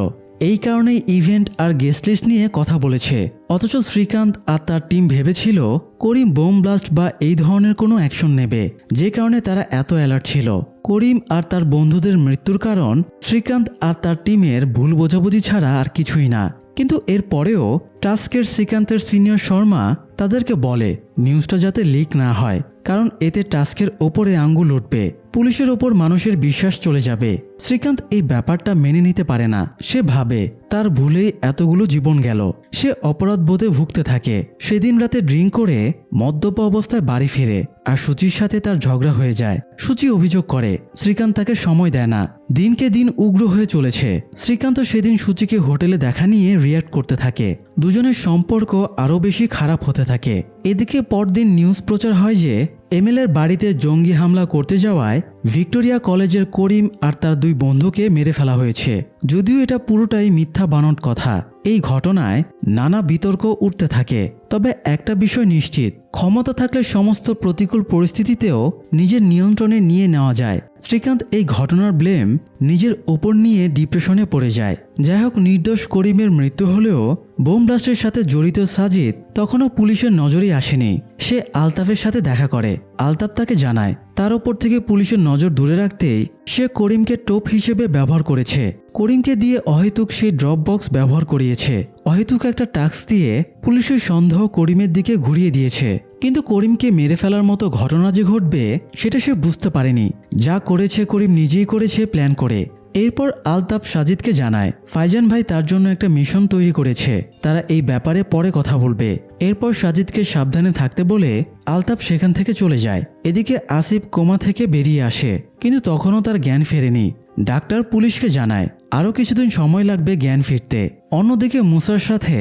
এই কারণেই ইভেন্ট আর গেস্ট লিস্ট নিয়ে কথা বলেছে। অথচ শ্রীকান্ত আর তার টিম ভেবেছিল করিম বোম ব্লাস্ট বা এই ধরনের কোনো অ্যাকশন নেবে, যে কারণে তারা এত অ্যালার্ট ছিল। করিম আর তার বন্ধুদের মৃত্যুর কারণ শ্রীকান্ত আর তার টিমের ভুল বোঝাবুঝি ছাড়া আর কিছুই না। কিন্তু এর পরেও টাস্কের শ্রীকান্তের সিনিয়র শর্মা তাদেরকে বলে নিউজটা যাতে লিক না হয়, কারণ এতে টাস্কের ওপরে আঙ্গুল উঠবে, পুলিশের ওপর মানুষের বিশ্বাস চলে যাবে। শ্রীকান্ত এই ব্যাপারটা মেনে নিতে পারে না। সে ভাবে তার ভুলেই এতগুলো জীবন গেল। সে অপরাধ বোধে ভুগতে থাকে। সেদিন রাতে ড্রিঙ্ক করে মদ্যপ অবস্থায় বাড়ি ফিরে আর সূচির সাথে তার ঝগড়া হয়ে যায়। সূচি অভিযোগ করে শ্রীকান্ত তাকে সময় দেয় না। দিনকে দিন উগ্র হয়ে চলেছে। শ্রীকান্ত সেদিন সূচিকে হোটেলে দেখা নিয়ে রিয়াক্ট করতে থাকে। দুজনের সম্পর্ক আরও বেশি খারাপ হতে থাকে। এদিকে পরদিন নিউজ প্রচার হয় যে এমএলের বাড়িতে জঙ্গি হামলা করতে যাওয়ায় ভিক্টোরিয়া কলেজের করিম আর তার 2 বন্ধুকে মেরে ফেলা হয়েছে। যদিও এটা পুরোটাই মিথ্যা বানোয়াট কথা। এই ঘটনায় নানা বিতর্ক উঠতে থাকে। তবে একটা বিষয় নিশ্চিত, ক্ষমতা থাকলে সমস্ত প্রতিকূল পরিস্থিতিতেও নিজের নিয়ন্ত্রণে নিয়ে নেওয়া যায়। শ্রীকান্ত এই ঘটনার ব্লেম নিজের ওপর নিয়ে ডিপ্রেশনে পড়ে যায়। যাই হোক, নির্দোষ করিমের মৃত্যু হলেও বোম ব্লাস্টের সাথে জড়িত সাজিদ তখনও পুলিশের নজরেই আসেনি। সে আলতাফের সাথে দেখা করে। আলতাফ তাকে জানায় তার ওপর থেকে পুলিশের নজর দূরে রাখতেই সে করিমকে টোপ হিসেবে ব্যবহার করেছে। করিমকে দিয়ে অহেতুক সেই ড্রপ বক্স ব্যবহার করিয়েছে। অহেতুক একটা টাস্ক দিয়ে পুলিশের সন্দেহ করিমের দিকে ঘুরিয়ে দিয়েছে। কিন্তু করিমকে মেরে ফেলার মতো ঘটনা যে ঘটবে সেটা সে বুঝতে পারেনি। যা করেছে করিম নিজেই করেছে প্ল্যান করে। এরপর আলতাফ সাজিদকে জানায় ফাইজান ভাই তার জন্য একটা মিশন তৈরি করেছে, তারা এই ব্যাপারে পরে কথা বলবে। এরপর সাজিদকে সাবধানে থাকতে বলে আলতাফ সেখান থেকে চলে যায়। এদিকে আসিফ কোমা থেকে বেরিয়ে আসে, কিন্তু তখনও তার জ্ঞান ফেরেনি। ডাক্তার পুলিশকে জানায় আরও কিছুদিন সময় লাগবে জ্ঞান ফিরতে। অন্যদিকে মুসার সাথে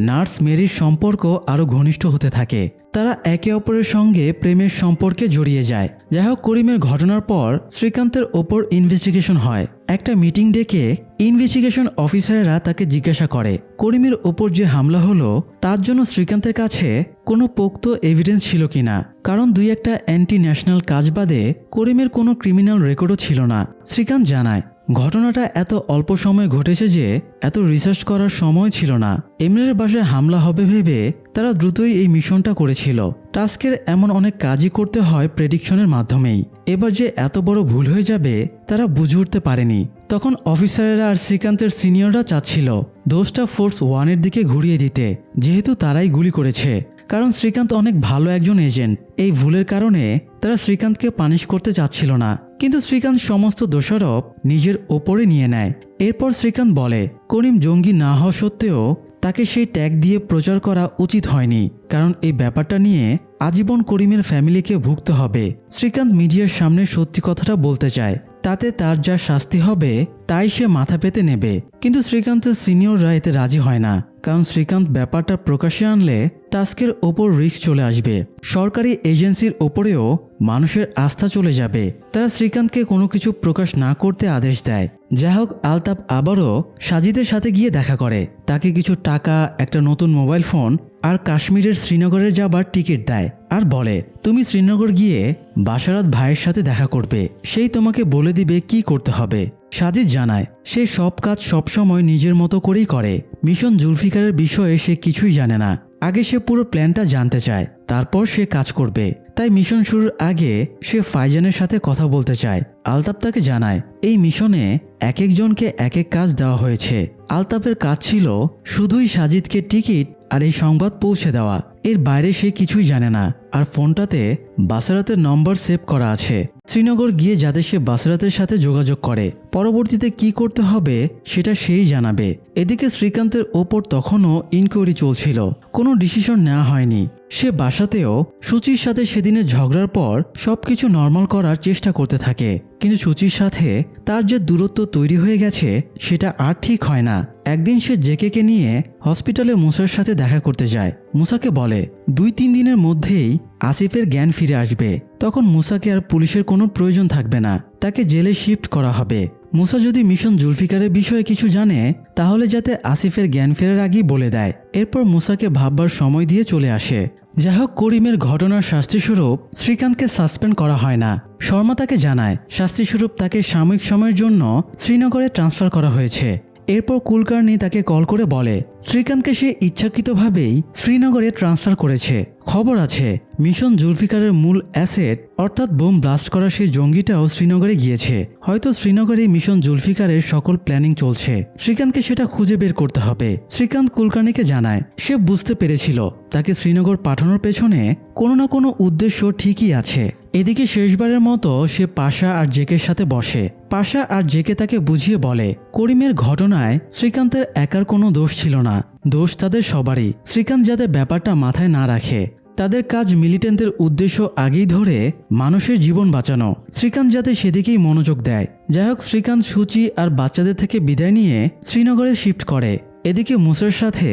নার্স মেরির সম্পর্ক আরও ঘনিষ্ঠ হতে থাকে। তারা একে অপরের সঙ্গে প্রেমের সম্পর্কে জড়িয়ে যায়। যাই হোক, করিমের ঘটনার পর শ্রীকান্তের ওপর ইনভেস্টিগেশন হয়। একটা মিটিং ডেকে ইনভেস্টিগেশন অফিসাররা তাকে জিজ্ঞাসা করে করিমের ওপর যে হামলা হলো তার জন্য শ্রীকান্তের কাছে কোনো পোক্ত এভিডেন্স ছিল কিনা, কারণ দুই একটা অ্যান্টি ন্যাশনাল কাজ বাদে করিমের কোনো ক্রিমিনাল রেকর্ডও ছিল না। শ্রীকান্ত জানায় ঘটনাটা এত অল্প সময় ঘটেছে যে এত রিসার্চ করার সময় ছিল না। ইমরানের বাসায় হামলা হবে ভেবে তারা দ্রুতই এই মিশনটা করেছিল। টাস্কের এমন অনেক কাজই করতে হয় প্রেডিকশনের মাধ্যমেই। এবার যে এত বড় ভুল হয়ে যাবে তারা বুঝে উঠতে পারেনি। তখন অফিসারেরা আর শ্রীকান্তের সিনিয়ররা চাচ্ছিল দোষটা ফোর্স 1-এর দিকে ঘুরিয়ে দিতে, যেহেতু তারাই গুলি করেছে। কারণ শ্রীকান্ত অনেক ভালো একজন এজেন্ট। এই ভুলের কারণে তারা শ্রীকান্তকে পানিশ করতে চাচ্ছিল না, কিন্তু শ্রীকান্ত সমস্ত দোষারোপ নিজের ওপরে নিয়ে নেয়। এরপর শ্রীকান্ত বলে করিম জঙ্গি না হওয়া সত্ত্বেও তাকে সেই ট্যাগ দিয়ে প্রচার করা উচিত হয়নি, কারণ এই ব্যাপারটা নিয়ে আজীবন করিমের ফ্যামিলিকে ভুগতে হবে। শ্রীকান্ত মিডিয়ার সামনে সত্যি কথাটা বলতে চায়, তাতে তার যা শাস্তি হবে তাই সে মাথা পেতে নেবে। কিন্তু শ্রীকান্তের সিনিয়ররা এতে রাজি হয় না, কারণ শ্রীকান্ত ব্যাপারটা প্রকাশ্যে আনলে টাস্কের ওপর রিস্ক চলে আসবে, সরকারি এজেন্সির ওপরেও মানুষের আস্থা চলে যাবে। তারা শ্রীকান্তকে কোনো কিছু প্রকাশ না করতে আদেশ দেয়। যাই হোক, আলতাফ আবারও সাজিদের সাথে গিয়ে দেখা করে, তাকে কিছু টাকা, একটা নতুন মোবাইল ফোন আর কাশ্মীরের শ্রীনগরে যাবার টিকিট দেয় আর বলে তুমি শ্রীনগর গিয়ে বাসারাত ভাইয়ের সাথে দেখা করবে, সেই তোমাকে বলে দিবে কি করতে হবে। সাজিদ জানায় সে সব কাজ সবসময় নিজের মতো করেই করে। মিশন জুলফিকারের বিষয়ে সে কিছুই জানে না। আগে সে পুরো প্ল্যানটা জানতে চায়, তারপর সে কাজ করবে। তাই মিশন শুরুর আগে সে ফাইজানের সাথে কথা বলতে চায়। আলতাফ তাকে জানায় এই মিশনে এক একজনকে এক এক কাজ দেওয়া হয়েছে। আলতাফের কাজ ছিল শুধুই সাজিদকে টিকিট আর এই সংবাদ পৌঁছে দেওয়া, এর বাইরে সে কিছুই জানে না। আর ফোনটাতে বাসারাতের নম্বর সেভ করা আছে। শ্রীনগর গিয়ে যাতে সে বাসারাতের সাথে যোগাযোগ করে, পরবর্তীতে কি করতে হবে সেটা সেই জানাবে। এদিকে শ্রীকান্তের ওপর তখনও ইনকোয়ারি চলছিল, কোনো ডিসিশন নেওয়া হয়নি। সে বাসাতেও সুচির সাথে সেদিনের ঝগড়ার পর সবকিছু নর্মাল করার চেষ্টা করতে থাকে, কিন্তু সুচির সাথে তার যে দূরত্ব তৈরি হয়ে গেছে সেটা আর ঠিক হয় না। একদিন সে জেকেকে নিয়ে হসপিটালে মুসার সাথে দেখা করতে যায়। মুসাকে বলে 2-3 দিনের মধ্যেই আসিফের জ্ঞান ফিরে আসবে, তখন মুসাকে আর পুলিশের কোনো প্রয়োজন থাকবে না, তাকে জেলে শিফট করা হবে। মুসা যদি মিশন জুলফিকারের বিষয়ে কিছু জানে তাহলে যাতে আসিফের জ্ঞান ফেরার আগেই বলে দেয়। এরপর মুসাকে ভাববার সময় দিয়ে চলে আসে। যাই হোক, করিমের ঘটনার শাস্তিস্বরূপ শ্রীকান্তকে সাসপেন্ড করা হয় না। শর্মা তাকে জানায় শাস্তিস্বরূপ তাকে সাময়িক সময়ের জন্য শ্রীনগরে ট্রান্সফার করা হয়েছে। এরপর কুলকার্নি তাকে কল করে বলে শ্রীকান্তকে সে ইচ্ছাকৃতভাবেই শ্রীনগরে ট্রান্সফার করেছে। খবর আছে মিশন জুলফিকারের মূল অ্যাসেট অর্থাৎ বোম ব্লাস্ট করা সেই জঙ্গিটাও শ্রীনগরে গিয়েছে। হয়তো শ্রীনগরে মিশন জুলফিকারের সকল প্ল্যানিং চলছে। শ্রীকান্তকে সেটা খুঁজে বের করতে হবে। শ্রীকান্ত কুলকার্নিকে জানায় সে বুঝতে পেরেছিল তাকে শ্রীনগর পাঠানোর পেছনে কোনো না কোনো উদ্দেশ্য ঠিকই আছে। এদিকে শেষবারের মতো সে পাশা আর জেকের সাথে বসে। পাশা আর জেকে তাকে বুঝিয়ে বলে করিমের ঘটনায় শ্রীকান্তের একার কোনো দোষ ছিল না, দোষ তাদের সবারই। শ্রীকান্ত যাতে ব্যাপারটা মাথায় না রাখে, তাদের কাজ মিলিটেন্টদের উদ্দেশ্য আগেই ধরে মানুষের জীবন বাঁচানো, শ্রীকান্ত যাতে সেদিকেই মনোযোগ দেয়। যাই হোক, শ্রীকান্ত সুচি আর বাচ্চাদের থেকে বিদায় নিয়ে শ্রীনগরে শিফট করে। এদিকে মুসার সাথে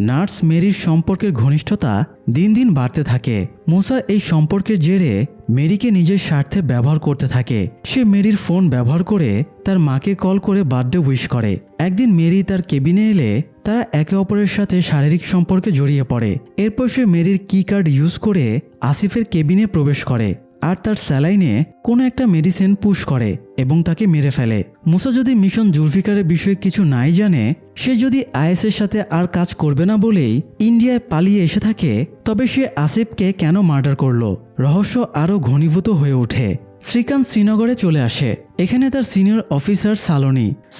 নার্স মেরির সম্পর্কের ঘনিষ্ঠতা দিন দিন বাড়তে থাকে। মুসা এই সম্পর্কের জেরে মেরিকে নিজের স্বার্থে ব্যবহার করতে থাকে। সে মেরির ফোন ব্যবহার করে তার মাকে কল করে বার্থডে উইশ করে। একদিন মেরি তার কেবিনে এলে তারা একে অপরের সাথে শারীরিক সম্পর্কে জড়িয়ে পড়ে। এরপর সে মেরির কি কার্ড ইউজ করে আসিফের কেবিনে প্রবেশ করে আর তার স্যালাইনে কোনো একটা মেডিসিন পুশ করে এবং তাকে মেরে ফেলে। মুসা যদি মিশন জুলফিকারের বিষয়ে কিছু নাই জানে, সে যদি আইএসের সাথে আর কাজ করবে না বলেই ইন্ডিয়ায় পালিয়ে এসে থাকে, তবে সে আসিফকে কেন মার্ডার করলো? রহস্য আরও ঘনীভূত হয়ে ওঠে। শ্রীকান্ত শ্রীনগরে চলে আসে। এখানে তার সিনিয়র অফিসার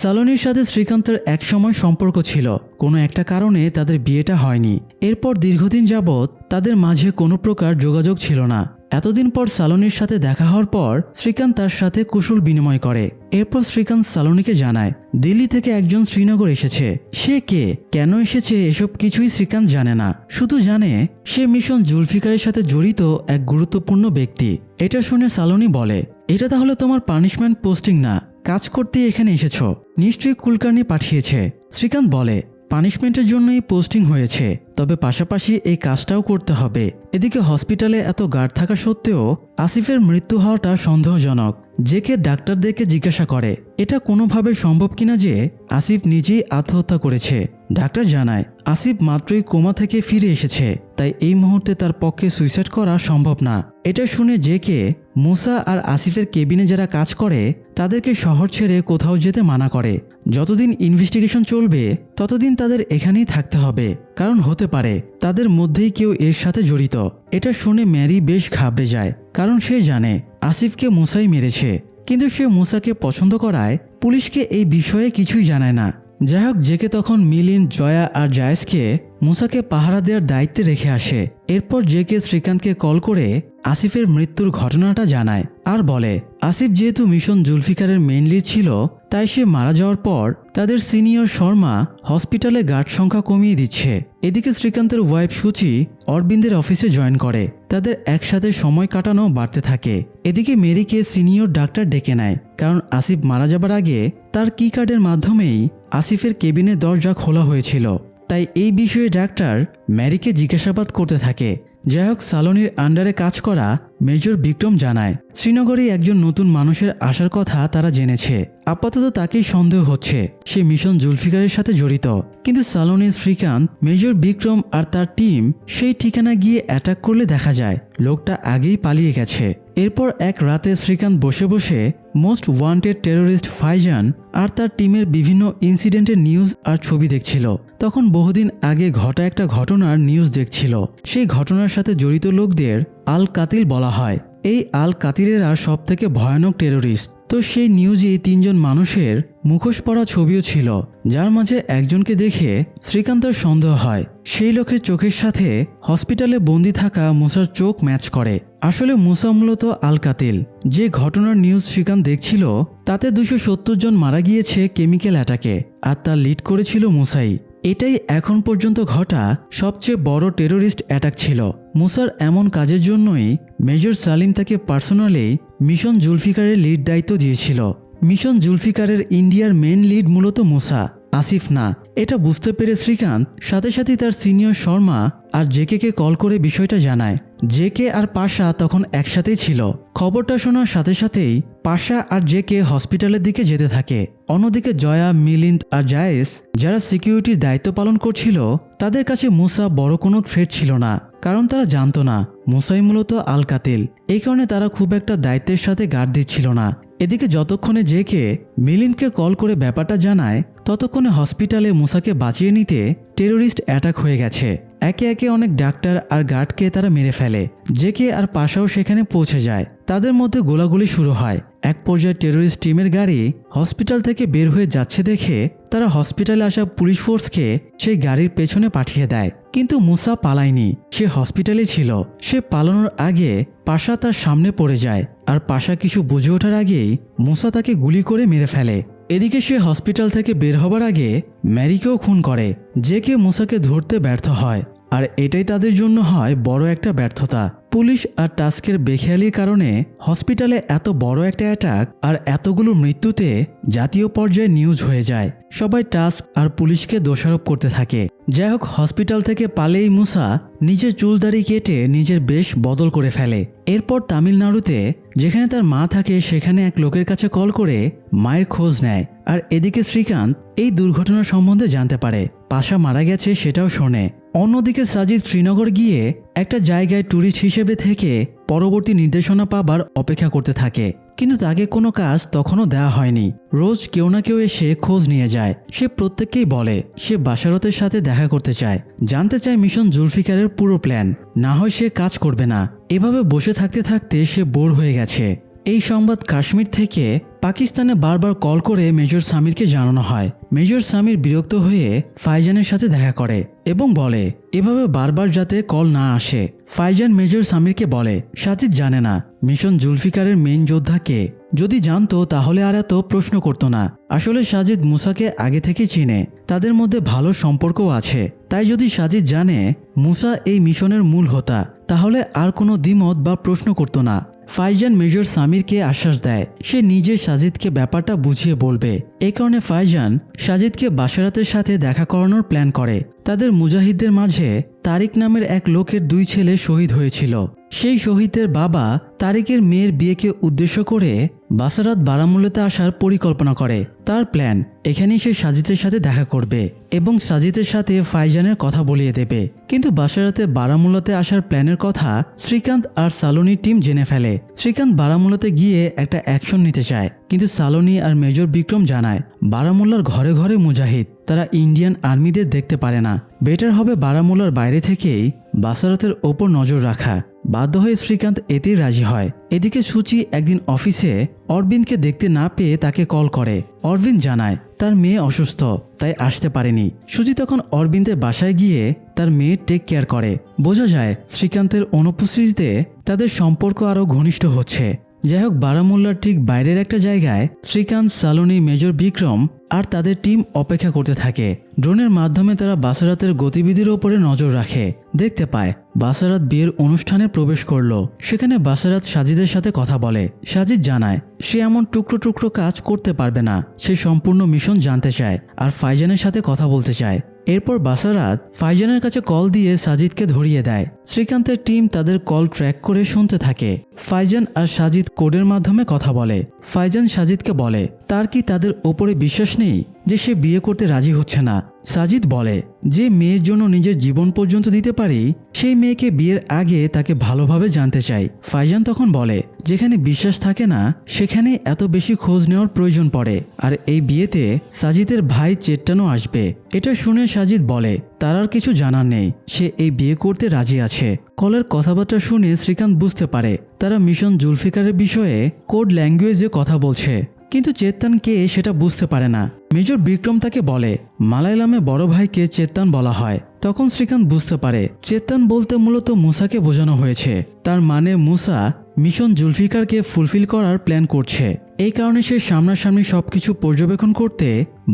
সালোনির সাথে শ্রীকান্তের একসময় সম্পর্ক ছিল। কোনো একটা কারণে তাদের বিয়েটা হয়নি। এরপর দীর্ঘদিন যাবৎ তাদের মাঝে কোনো প্রকার যোগাযোগ ছিল না। এতদিন পর সালোনির সাথে দেখা হওয়ার পর শ্রীকান্ত তার সাথে কুশল বিনিময় করে। এরপর শ্রীকান্ত সালোনিকে জানায় দিল্লি থেকে একজন শ্রীনগর এসেছে। সে কে, কেন এসেছে এসব কিছুই শ্রীকান্ত জানে না, শুধু জানে সে মিশন জুলফিকারের সাথে জড়িত এক গুরুত্বপূর্ণ ব্যক্তি। এটা শুনে সালোনি বলে এটা তাহলে তোমার পানিশমেন্ট পোস্টিং না, কাজ করতে এখানে এসেছ, নিশ্চয়ই কুলকার্নি পাঠিয়েছে। শ্রীকান্ত বলে পানিশমেন্টের জন্যই পোস্টিং হয়েছে, তবে পাশাপাশি এই কাজটাও করতে হবে। এদিকে হসপিটালে এত গার্ড থাকা সত্ত্বেও আসিফের মৃত্যু হওয়াটা সন্দেহজনক। জেকে ডাক্তারদেরকে জিজ্ঞাসা করে এটা কোনোভাবে সম্ভব কিনা যে আসিফ নিজেই আত্মহত্যা করেছে। ডাক্তার জানায় আসিফ মাত্রই কোমা থেকে ফিরে এসেছে, তাই এই মুহূর্তে তার পক্ষে সুইসাইড করা সম্ভব না। এটা শুনে জেকে মুসা আর আসিফের কেবিনে যারা কাজ করে তাদেরকে শহর ছেড়ে কোথাও যেতে মানা করে। যতদিন ইনভেস্টিগেশন চলবে ততদিন তাদের এখানেই থাকতে হবে, কারণ হতে পারে তাদের মধ্যেই কেউ এর সাথে জড়িত। এটা শুনে ম্যারি বেশ ঘাবড়ে যায়, কারণ সে জানে আসিফকে মুসাই মেরেছে, কিন্তু সে মুসাকে পছন্দ করায় পুলিশকে এই বিষয়ে কিছুই জানায় না। যাই হোক, জেকে তখন মিলিন্দ, জয়া আর জায়েসকে মুসাকে পাহারা দেওয়ার দায়িত্বে রেখে আসে। এরপর জেকে শ্রীকান্তকে কল করে আসিফের মৃত্যুর ঘটনাটা জানায় আর বলে আসিফ যেহেতু মিশন জুলফিকারের মেইন লিড ছিল, তাই সে মারা যাওয়ার পর তাদের সিনিয়র শর্মা হসপিটালে গার্ড সংখ্যা কমিয়ে দিচ্ছে। এদিকে শ্রীকান্তের ওয়াইফ সুচি অরবিন্দের অফিসে জয়েন করে, তাদের একসাথে সময় কাটানো বাড়তে থাকে। এদিকে মেরিকে সিনিয়র ডাক্তার ডেকে নেয়, কারণ আসিফ মারা যাবার আগে তার কি কার্ডের মাধ্যমেই আসিফের কেবিনের দরজা খোলা হয়েছিল। তাই এই বিষয়ে ডাক্তার ম্যারিকে জিজ্ঞাসাবাদ করতে থাকে। যাই হোক, সালোনির আন্ডারে কাজ করা মেজর বিক্রম জানায় শ্রীনগরে একজন নতুন মানুষের আসার কথা তারা জেনেছে। আপাতত তাকেই সন্দেহ হচ্ছে সে মিশন জুলফিকারের সাথে জড়িত। কিন্তু সালোনি, শ্রীকান্ত, মেজর বিক্রম আর তার টিম সেই ঠিকানা গিয়ে অ্যাটাক করলে দেখা যায় লোকটা আগেই পালিয়ে গেছে। এরপর এক রাতে শ্রীকান্ত বসে বসে মোস্ট ওয়ান্টেড টেরোরিস্ট ফাইজান আর তার টিমের বিভিন্ন ইনসিডেন্টের নিউজ আর ছবি দেখছিল। তখন বহুদিন আগে ঘটা একটা ঘটনার নিউজ দেখছিল। সেই ঘটনার সাথে জড়িত লোকদের আল কাতিল বলা হয়। এই আল কাতিরেরা সব থেকে ভয়ানক টেরোরিস্ট। তো সেই নিউজে 3 জন মানুষের মুখোশ পরা ছবিও ছিল, যার মাঝে একজনকে দেখে শ্রীকান্তের সন্দেহ হয় সেই লোকের চোখের সাথে হসপিটালে বন্দি থাকা মুসার চোখ ম্যাচ করে। আসলে মুসা মূলত আল কাতিল। যে ঘটনার নিউজ শ্রীকান্ত দেখছিল তাতে 270 জন মারা গিয়েছে কেমিক্যাল অ্যাটাকে, আর তা লিড করেছিল মুসাই। এটাই এখন পর্যন্ত ঘটা সবচেয়ে বড় টেরোরিস্ট অ্যাটাক ছিল। মুসার এমন কাজের জন্যই মেজর সালিম তাকে পার্সোনালি মিশন জুলফিকারের লিড দায়িত্ব দিয়েছিল। মিশন জুলফিকারের ইন্ডিয়ার মেন লিড মূলত মুসা, আসিফ না। এটা বুঝতে পেরে শ্রীকান্ত সাথে সাথে তার সিনিয়র শর্মা আর জেকে কল করে বিষয়টা জানায়। জেকে আর পাশা তখন একসাথেই ছিল। খবরটা শোনার সাথে সাথেই পাশা আর জেকে হসপিটালের দিকে যেতে থাকে। অন্যদিকে জয়া, মিলিন্দ আর জায়েস যারা সিকিউরিটির দায়িত্ব পালন করছিল, তাদের কাছে মুসা বড় কোনো থ্রেট ছিল না, কারণ তারা জানতো না মুসাই মূলত আল কাতিল। এই কারণে তারা খুব একটা দায়িত্বের সাথে গার্ড দিচ্ছিল না। এদিকে যতক্ষণে জেকে মিলিন্দকে কল করে ব্যাপারটা জানায়, ততক্ষণে হসপিটালে মুসাকে বাঁচিয়ে নিতে টেরোরিস্ট অ্যাটাক হয়ে গেছে। একে একে অনেক ডাক্তার আর গার্ডকে তারা মেরে ফেলে। জেকে আর পাশাও সেখানে পৌঁছে যায়। তাদের মধ্যে গোলাগুলি শুরু হয়। এক পর্যায়ে টেরোরিস্ট টিমের গাড়ি হসপিটাল থেকে বের হয়ে যাচ্ছে দেখে তারা হসপিটালে আসা পুলিশ ফোর্সকে সেই গাড়ির পেছনে পাঠিয়ে দেয়। কিন্তু মুসা পালায়নি, সে হসপিটালে ছিল। সে পালানোর আগে পাশা তার সামনে পড়ে যায়, আর পাশা কিছু বুঝে ওঠার আগেই মুসা তাকে গুলি করে মেরে ফেলে। এদিকে সে হসপিটাল থেকে বের হবার আগে ম্যারিকেও খুন করে। জেকে মুসাকে ধরতে ব্যর্থ হয়, আর এটাই তাদের জন্য হয় বড় একটা ব্যর্থতা। পুলিশ আর টাস্কের বেখেয়ালির কারণে হসপিটালে এত বড় একটা অ্যাটাক আর এতগুলো মৃত্যুতে জাতীয় পর্যায়ে নিউজ হয়ে যায়। সবাই টাস্ক আর পুলিশকে দোষারোপ করতে থাকে। যাই হোক, হসপিটাল থেকে পালেই মুসা নিজের চুলদাড়ি কেটে নিজের বেশ বদল করে ফেলে। এরপর তামিলনাড়ুতে যেখানে তার মা থাকে সেখানে এক লোকের কাছে কল করে মায়ের খোঁজ নেয়। আর এদিকে শ্রীকান্ত এই দুর্ঘটনা সম্বন্ধে জানতে পারে, পাশা মারা গেছে সেটাও শোনে। অন্যদিকে সাজিদ শ্রীনগর গিয়ে একটা জায়গায় ট্যুরিস্ট হিসেবে থেকে পরবর্তী নির্দেশনা পাবার অপেক্ষা করতে থাকে, কিন্তু তাকে কোনো কাজ তখনও দেওয়া হয়নি। রোজ কেউ না কেউ এসে খোঁজ নিয়ে যায়। সে প্রত্যেককেই বলে সে বাশারতের সাথে দেখা করতে চায়, জানতে চায় মিশন জুলফিকারের পুরো প্ল্যান, না হয় সে কাজ করবে না। এভাবে বসে থাকতে থাকতে সে বোর হয়ে গেছে। এই সংবাদ কাশ্মীর থেকে পাকিস্তানে বারবার কল করে মেজর সামিরকে জানানো হয়। মেজর সামির বিরক্ত হয়ে ফাইজানের সাথে দেখা করে এবং বলে এভাবে বারবার যাতে কল না আসে। ফাইজান মেজর সামিরকে বলে সাজিদ জানে না মিশন জুলফিকারের মেইন যোদ্ধা কে, যদি জানতো তাহলে আর এত প্রশ্ন করতো না। আসলে সাজিদ মুসাকে আগে থেকে চিনে, তাদের মধ্যে ভালো সম্পর্কও আছে। তাই যদি সাজিদ জানে মুসা এই মিশনের মূল হোতা, তাহলে আর কোনো দ্বিমত বা প্রশ্ন করতো না। ফাইজান মেজর সামিরকে আশ্বাস দেয় সে নিজে সাজিদকে ব্যাপারটা বুঝিয়ে বলবে। এই কারণে ফাইজান সাজিদকে বাশারাতের সাথে দেখা করানোর প্ল্যান করে। তাদের মুজাহিদদের মাঝে তারিক নামের এক লোকের 2 ছেলে শহীদ হয়েছিল। সেই শহীদের বাবা তারিকের মেয়ের বিয়েকে উদ্দেশ্য করে বাসারাত বারামুল্লাতে আসার পরিকল্পনা করে। তার প্ল্যান, এখানেই সে সাজিদের সাথে দেখা করবে এবং সাজিদের সাথে ফাইজানের কথা বলিয়ে দেবে। কিন্তু বাসারাতে বারামুল্লাতে আসার প্ল্যানের কথা শ্রীকান্ত আর সালোনির টিম জেনে ফেলে। শ্রীকান্ত বারামুল্লাতে গিয়ে একটা অ্যাকশন নিতে চায়, কিন্তু সালোনি আর মেজর বিক্রম জানায় বারামুল্লার ঘরে ঘরে মুজাহিদ, তারা ইন্ডিয়ান আর্মিদের দেখতে পারে না। বেটার হবে বারামুল্লার বাইরে থেকেই বাসারাতের ওপর নজর রাখা। বাধ্য হয়ে শ্রীকান্ত এতেই রাজি হয়। এদিকে সুচি একদিন অফিসে অরবিন্দকে দেখতে না পেয়ে তাকে কল করে। অরবিন্দ জানায় তার মেয়ে অসুস্থ, তাই আসতে পারেনি। সুচি তখন অরবিন্দের বাসায় গিয়ে তার মেয়ের টেক কেয়ার করে। বোঝা যায় শ্রীকান্তের অনুপস্থিতিতে তাদের সম্পর্ক আরও ঘনিষ্ঠ হচ্ছে। যাই হোক, বারামুল্লার ঠিক বাইরের একটা জায়গায় শ্রীকান্ত, সালোনি, মেজর বিক্রম আর তাদের টিম অপেক্ষা করতে থাকে। ড্রোনের মাধ্যমে তারা বাসারাতের গতিবিধির ওপরে নজর রাখে। দেখতে পায় বাসারাত বিয়ের অনুষ্ঠানে প্রবেশ করলো। সেখানে বাসারাত সাজিদের সাথে কথা বলে। সাজিদ জানায় সে এমন টুকরো টুকরো কাজ করতে পারবে না, সে সম্পূর্ণ মিশন জানতে চায় আর ফাইজানের সাথে কথা বলতে চায়। এরপর বাসারাত ফাইজানের কাছে কল দিয়ে সাজিদকে ধরিয়ে দেয়। শ্রীকান্তের টিম তাদের কল ট্র্যাক করে শুনতে থাকে। ফাইজান আর সাজিদ কোডের মাধ্যমে কথা বলে। ফাইজান সাজিদকে বলে তার কি তাদের ওপরে বিশ্বাস নেই যে সে বিয়ে করতে রাজি হচ্ছে না। সাজিদ বলে যে মেয়ের জন্য নিজের জীবন পর্যন্ত দিতে পারি, সেই মেয়েকে বিয়ের আগে তাকে ভালোভাবে জানতে চাই। ফাইজান তখন বলে যেখানে বিশ্বাস থাকে না সেখানে এত বেশি খোঁজ নেওয়ার প্রয়োজন পড়ে, আর এই বিয়েতে সাজিদের ভাই চেট্টানো আসবে। এটা শুনে সাজিদ বলে তার আর কিছু জানার নেই, সে এই বিয়ে করতে রাজি আছে। কলের কথাবার্তা শুনে শ্রীকান্ত বুঝতে পারে তারা মিশন জুলফিকারের বিষয়ে কোড ল্যাঙ্গুয়েজে কথা বলছে, কিন্তু চেত্তান কে সেটা বুঝতে পারে না। মেজর বিক্রম তাকে বলে মালায়ালামে বড় ভাইকে চেত্তান বলা হয়। তখন শ্রীকান্ত বুঝতে পারে চেত্তান বলতে মূলত মুসাকে বোঝানো হয়েছে। তার মানে মুসা মিশন জুলফিকারকে ফুলফিল করার প্ল্যান করছে। এই কারণে সে সামনাসামনি সবকিছু পর্যবেক্ষণ করতে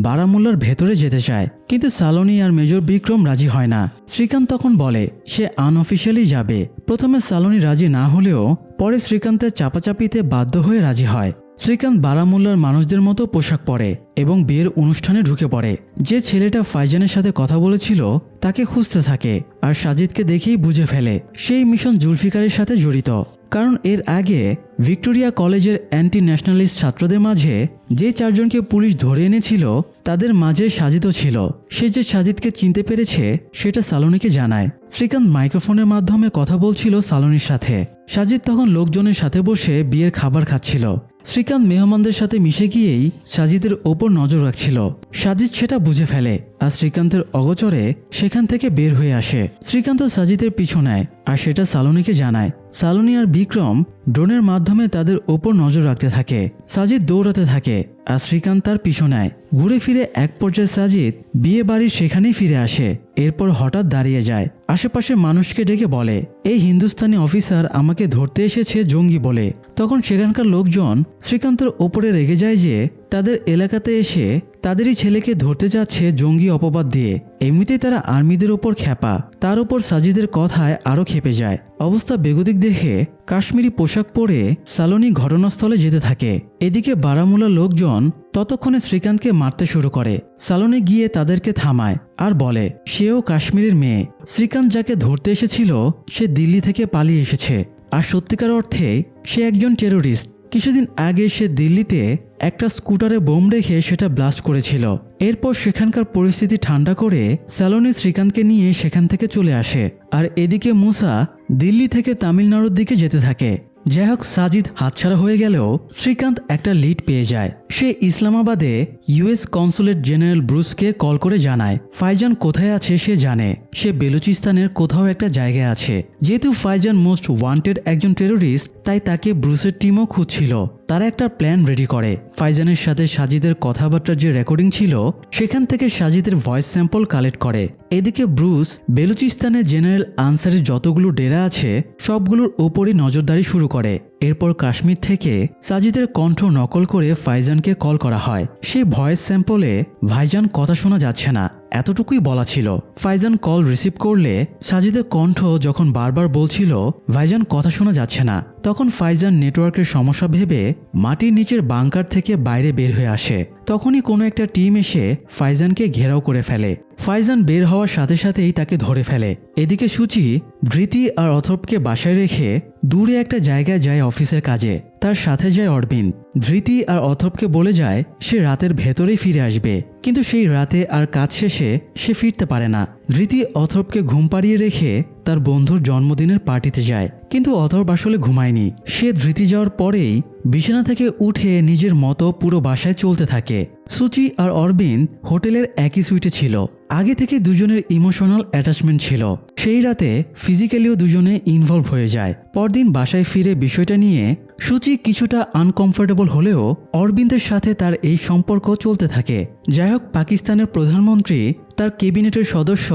বারামুল্লার ভেতরে যেতে চায়, কিন্তু সালোনি আর মেজর বিক্রম রাজি হয় না। শ্রীকান্ত তখন বলে সে আনঅফিশিয়ালি যাবে। প্রথমে সালোনি রাজি না হলেও পরে শ্রীকান্তের চাপাচাপিতে বাধ্য হয়ে রাজি হয়। শ্রীকান্ত বারামুল্লার মানুষদের মতো পোশাক পরে এবং বিয়ের অনুষ্ঠানে ঢুকে পড়ে। যে ছেলেটা ফাইজানের সাথে কথা বলেছিল তাকে খুঁজতে থাকে, আর সাজিদকে দেখেই বুঝে ফেলে সেই মিশন জুলফিকারের সাথে জড়িত। কারণ এর আগে ভিক্টোরিয়া কলেজের অ্যান্টি ন্যাশনালিস্ট ছাত্রদের মাঝে যে চারজনকে পুলিশ ধরে এনেছিল তাদের মাঝে সাজিদও ছিল। সে যে সাজিদকে চিনতে পেরেছে সেটা সালোনিকে জানায়। শ্রীকান্ত মাইক্রোফোনের মাধ্যমে কথা বলছিল সালোনির সাথে। সাজিদ তখন লোকজনের সাথে বসে বিয়ের খাবার খাচ্ছিল। শ্রীকান্ত মেহমানদের সাথে মিশে গিয়েই সাজিদের ওপর নজর রাখছিল। সাজিদ সেটা বুঝে ফেলে আর শ্রীকান্তের অগোচরে সেখান থেকে বের হয়ে আসে। শ্রীকান্ত সাজিদের পিছু নেয় আর সেটা সালোনিকে জানায়। সালোনি আর বিক্রম ড্রোনের মাধ্যমে তাদের ওপর নজর রাখতে থাকে। সাজিদ দৌড়াতে থাকে আর শ্রীকান্ত তার পিছু নেয়। ঘুরে ফিরে এক পর্যায়ে সাজিদ বিয়ে বাড়ির সেখানেই ফিরে আসে। এরপর হঠাৎ দাঁড়িয়ে যায়, আশেপাশে মানুষকে ডেকে বলে এই হিন্দুস্তানি অফিসার আমাকে ধরতে এসেছে জঙ্গি বলে। তখন সেখানকার লোকজন শ্রীকান্তের ওপরে রেগে যায় যে তাদের এলাকাতে এসে তাদেরই ছেলেকে ধরতে যাচ্ছে জঙ্গি অপবাদ দিয়ে। এমনিতেই তারা আর্মিদের ওপর ক্ষেপা, তার উপর সাজিদের কথায় আরও ক্ষেপে যায়। অবস্থা বেগতিক দেখে কাশ্মীরি পোশাক পরে সালোনি ঘটনাস্থলে যেতে থাকে। এদিকে বারামুলার লোকজন ততক্ষণে শ্রীকান্তকে মারতে শুরু করে। সালোনি গিয়ে তাদেরকে থামায় আর বলে সেও কাশ্মীরের মেয়ে। শ্রীকান্ত যাকে ধরতে এসেছিল সে দিল্লি থেকে পালিয়ে এসেছে, আর সত্যিকার অর্থে সে একজন টেরোরিস্ট। কিছুদিন আগে সে দিল্লিতে একটা স্কুটারে বোম রেখে সেটা ব্লাস্ট করেছিল। এরপর সেখানকার পরিস্থিতি ঠান্ডা করে সালোনি শ্রীকান্তকে নিয়ে সেখান থেকে চলে আসে। আর এদিকে মুসা দিল্লি থেকে তামিলনাড়ুর দিকে যেতে থাকে। যাই হোক, সাজিদ হাতছাড়া হয়ে গেলেও শ্রীকান্ত একটা লিড পেয়ে যায়। সে ইসলামাবাদে ইউএস কনসুলেট জেনারেল ব্রুসকে কল করে জানায় ফাইজান কোথায় আছে সে জানে। সে বেলুচিস্তানের কোথাও একটা জায়গায় আছে। যেহেতু ফাইজান মোস্ট ওয়ান্টেড একজন টেরোরিস্ট, তাই তাকে ব্রুসের টিমও খুঁজছিল। তারা একটা প্ল্যান রেডি করে। ফাইজানের সাথে সাজিদের কথাবার্তার যে রেকর্ডিং ছিল সেখান থেকে সাজিদের ভয়েস স্যাম্পল কালেক্ট করে। এদিকে ব্রুস বেলুচিস্তানে জেনারেল আনসারের যতগুলো ডেরা আছে সবগুলোর ওপরই নজরদারি শুরু করে। এরপর কাশ্মীর থেকে সাজিদের কণ্ঠ নকল করে ফাইজানকে কল করা হয়। সেই ভয়েস স্যাম্পলে ভাইজান কথা শোনা যাচ্ছে না, এতটুকুই বলা ছিল। ফাইজান কল রিসিভ করলে সাজিদের কণ্ঠ যখন বারবার বলছিল ভাইজান কথা শোনা যাচ্ছে না, তখন ফাইজান নেটওয়ার্কের সমস্যা ভেবে মাটির নিচের বাংকার থেকে বাইরে বের হয়ে আসে। তখনই কোনো একটা টিম এসে ফাইজানকে ঘেরাও করে ফেলে। ফাইজান বের হওয়ার সাথে সাথেই তাকে ধরে ফেলে। এদিকে সুচি ধৃতি আর অথর্বকে বাসায় রেখে দূরে একটা জায়গায় যায় অফিসের কাজে। তার সাথে যায় অরবিন্দ। ধৃতি আর অথর্বকে বলে যায় সে রাতের ভেতরেই ফিরে আসবে, কিন্তু সেই রাতে আর কাজ শেষে সে ফিরতে পারে না। ধৃতি অথর্বকে ঘুম পাড়িয়ে রেখে তার বন্ধুর জন্মদিনের পার্টিতে যায়, কিন্তু অথর্ব আসলে ঘুমায়নি। সে ধৃতি যাওয়ার পরেই বিছানা থেকে উঠে নিজের মতো পুরো বাসায় চলতে থাকে। সুচি আর অরবিন্দ হোটেলের একই সুইটে ছিল। আগে থেকে দুজনের ইমোশনাল অ্যাটাচমেন্ট ছিল। সেই রাতে ফিজিক্যালিও দুজনে ইনভলভ হয়ে যায়। পরদিন বাসায় ফিরে বিষয়টা নিয়ে সুচি কিছুটা আনকমফোর্টেবল হলেও অরবিন্দের সাথে তার এই সম্পর্ক চলতে থাকে। যাই হোক, পাকিস্তানের প্রধানমন্ত্রী তার ক্যাবিনেটের সদস্য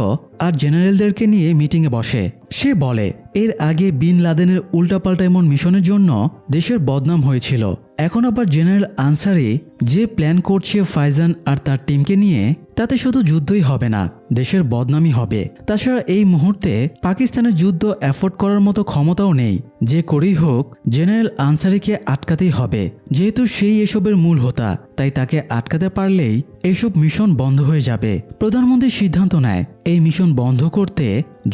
আর জেনারেলদেরকে নিয়ে মিটিংয়ে বসে। সে বলে এর আগে বিন লাদেনের উল্টাপাল্টা এমন মিশনের জন্য দেশের বদনাম হয়েছিল। এখন আবার জেনারেল আনসারি যে প্ল্যান করছে ফাইজান আর তার টিমকে নিয়ে, তাতে শুধু যুদ্ধই হবে না, দেশের বদনামই হবে। তাছাড়া এই মুহূর্তে পাকিস্তানের যুদ্ধ অ্যাফোর্ড করার মতো ক্ষমতাও নেই। যে করেই হোক জেনারেল আনসারিকে আটকাতেই হবে, যেহেতু সেই এসবের মূল হোতা। তাই তাকে আটকাতে পারলেই এসব মিশন বন্ধ হয়ে যাবে। প্রধানমন্ত্রী সিদ্ধান্ত নেয় এই মিশন বন্ধ করতে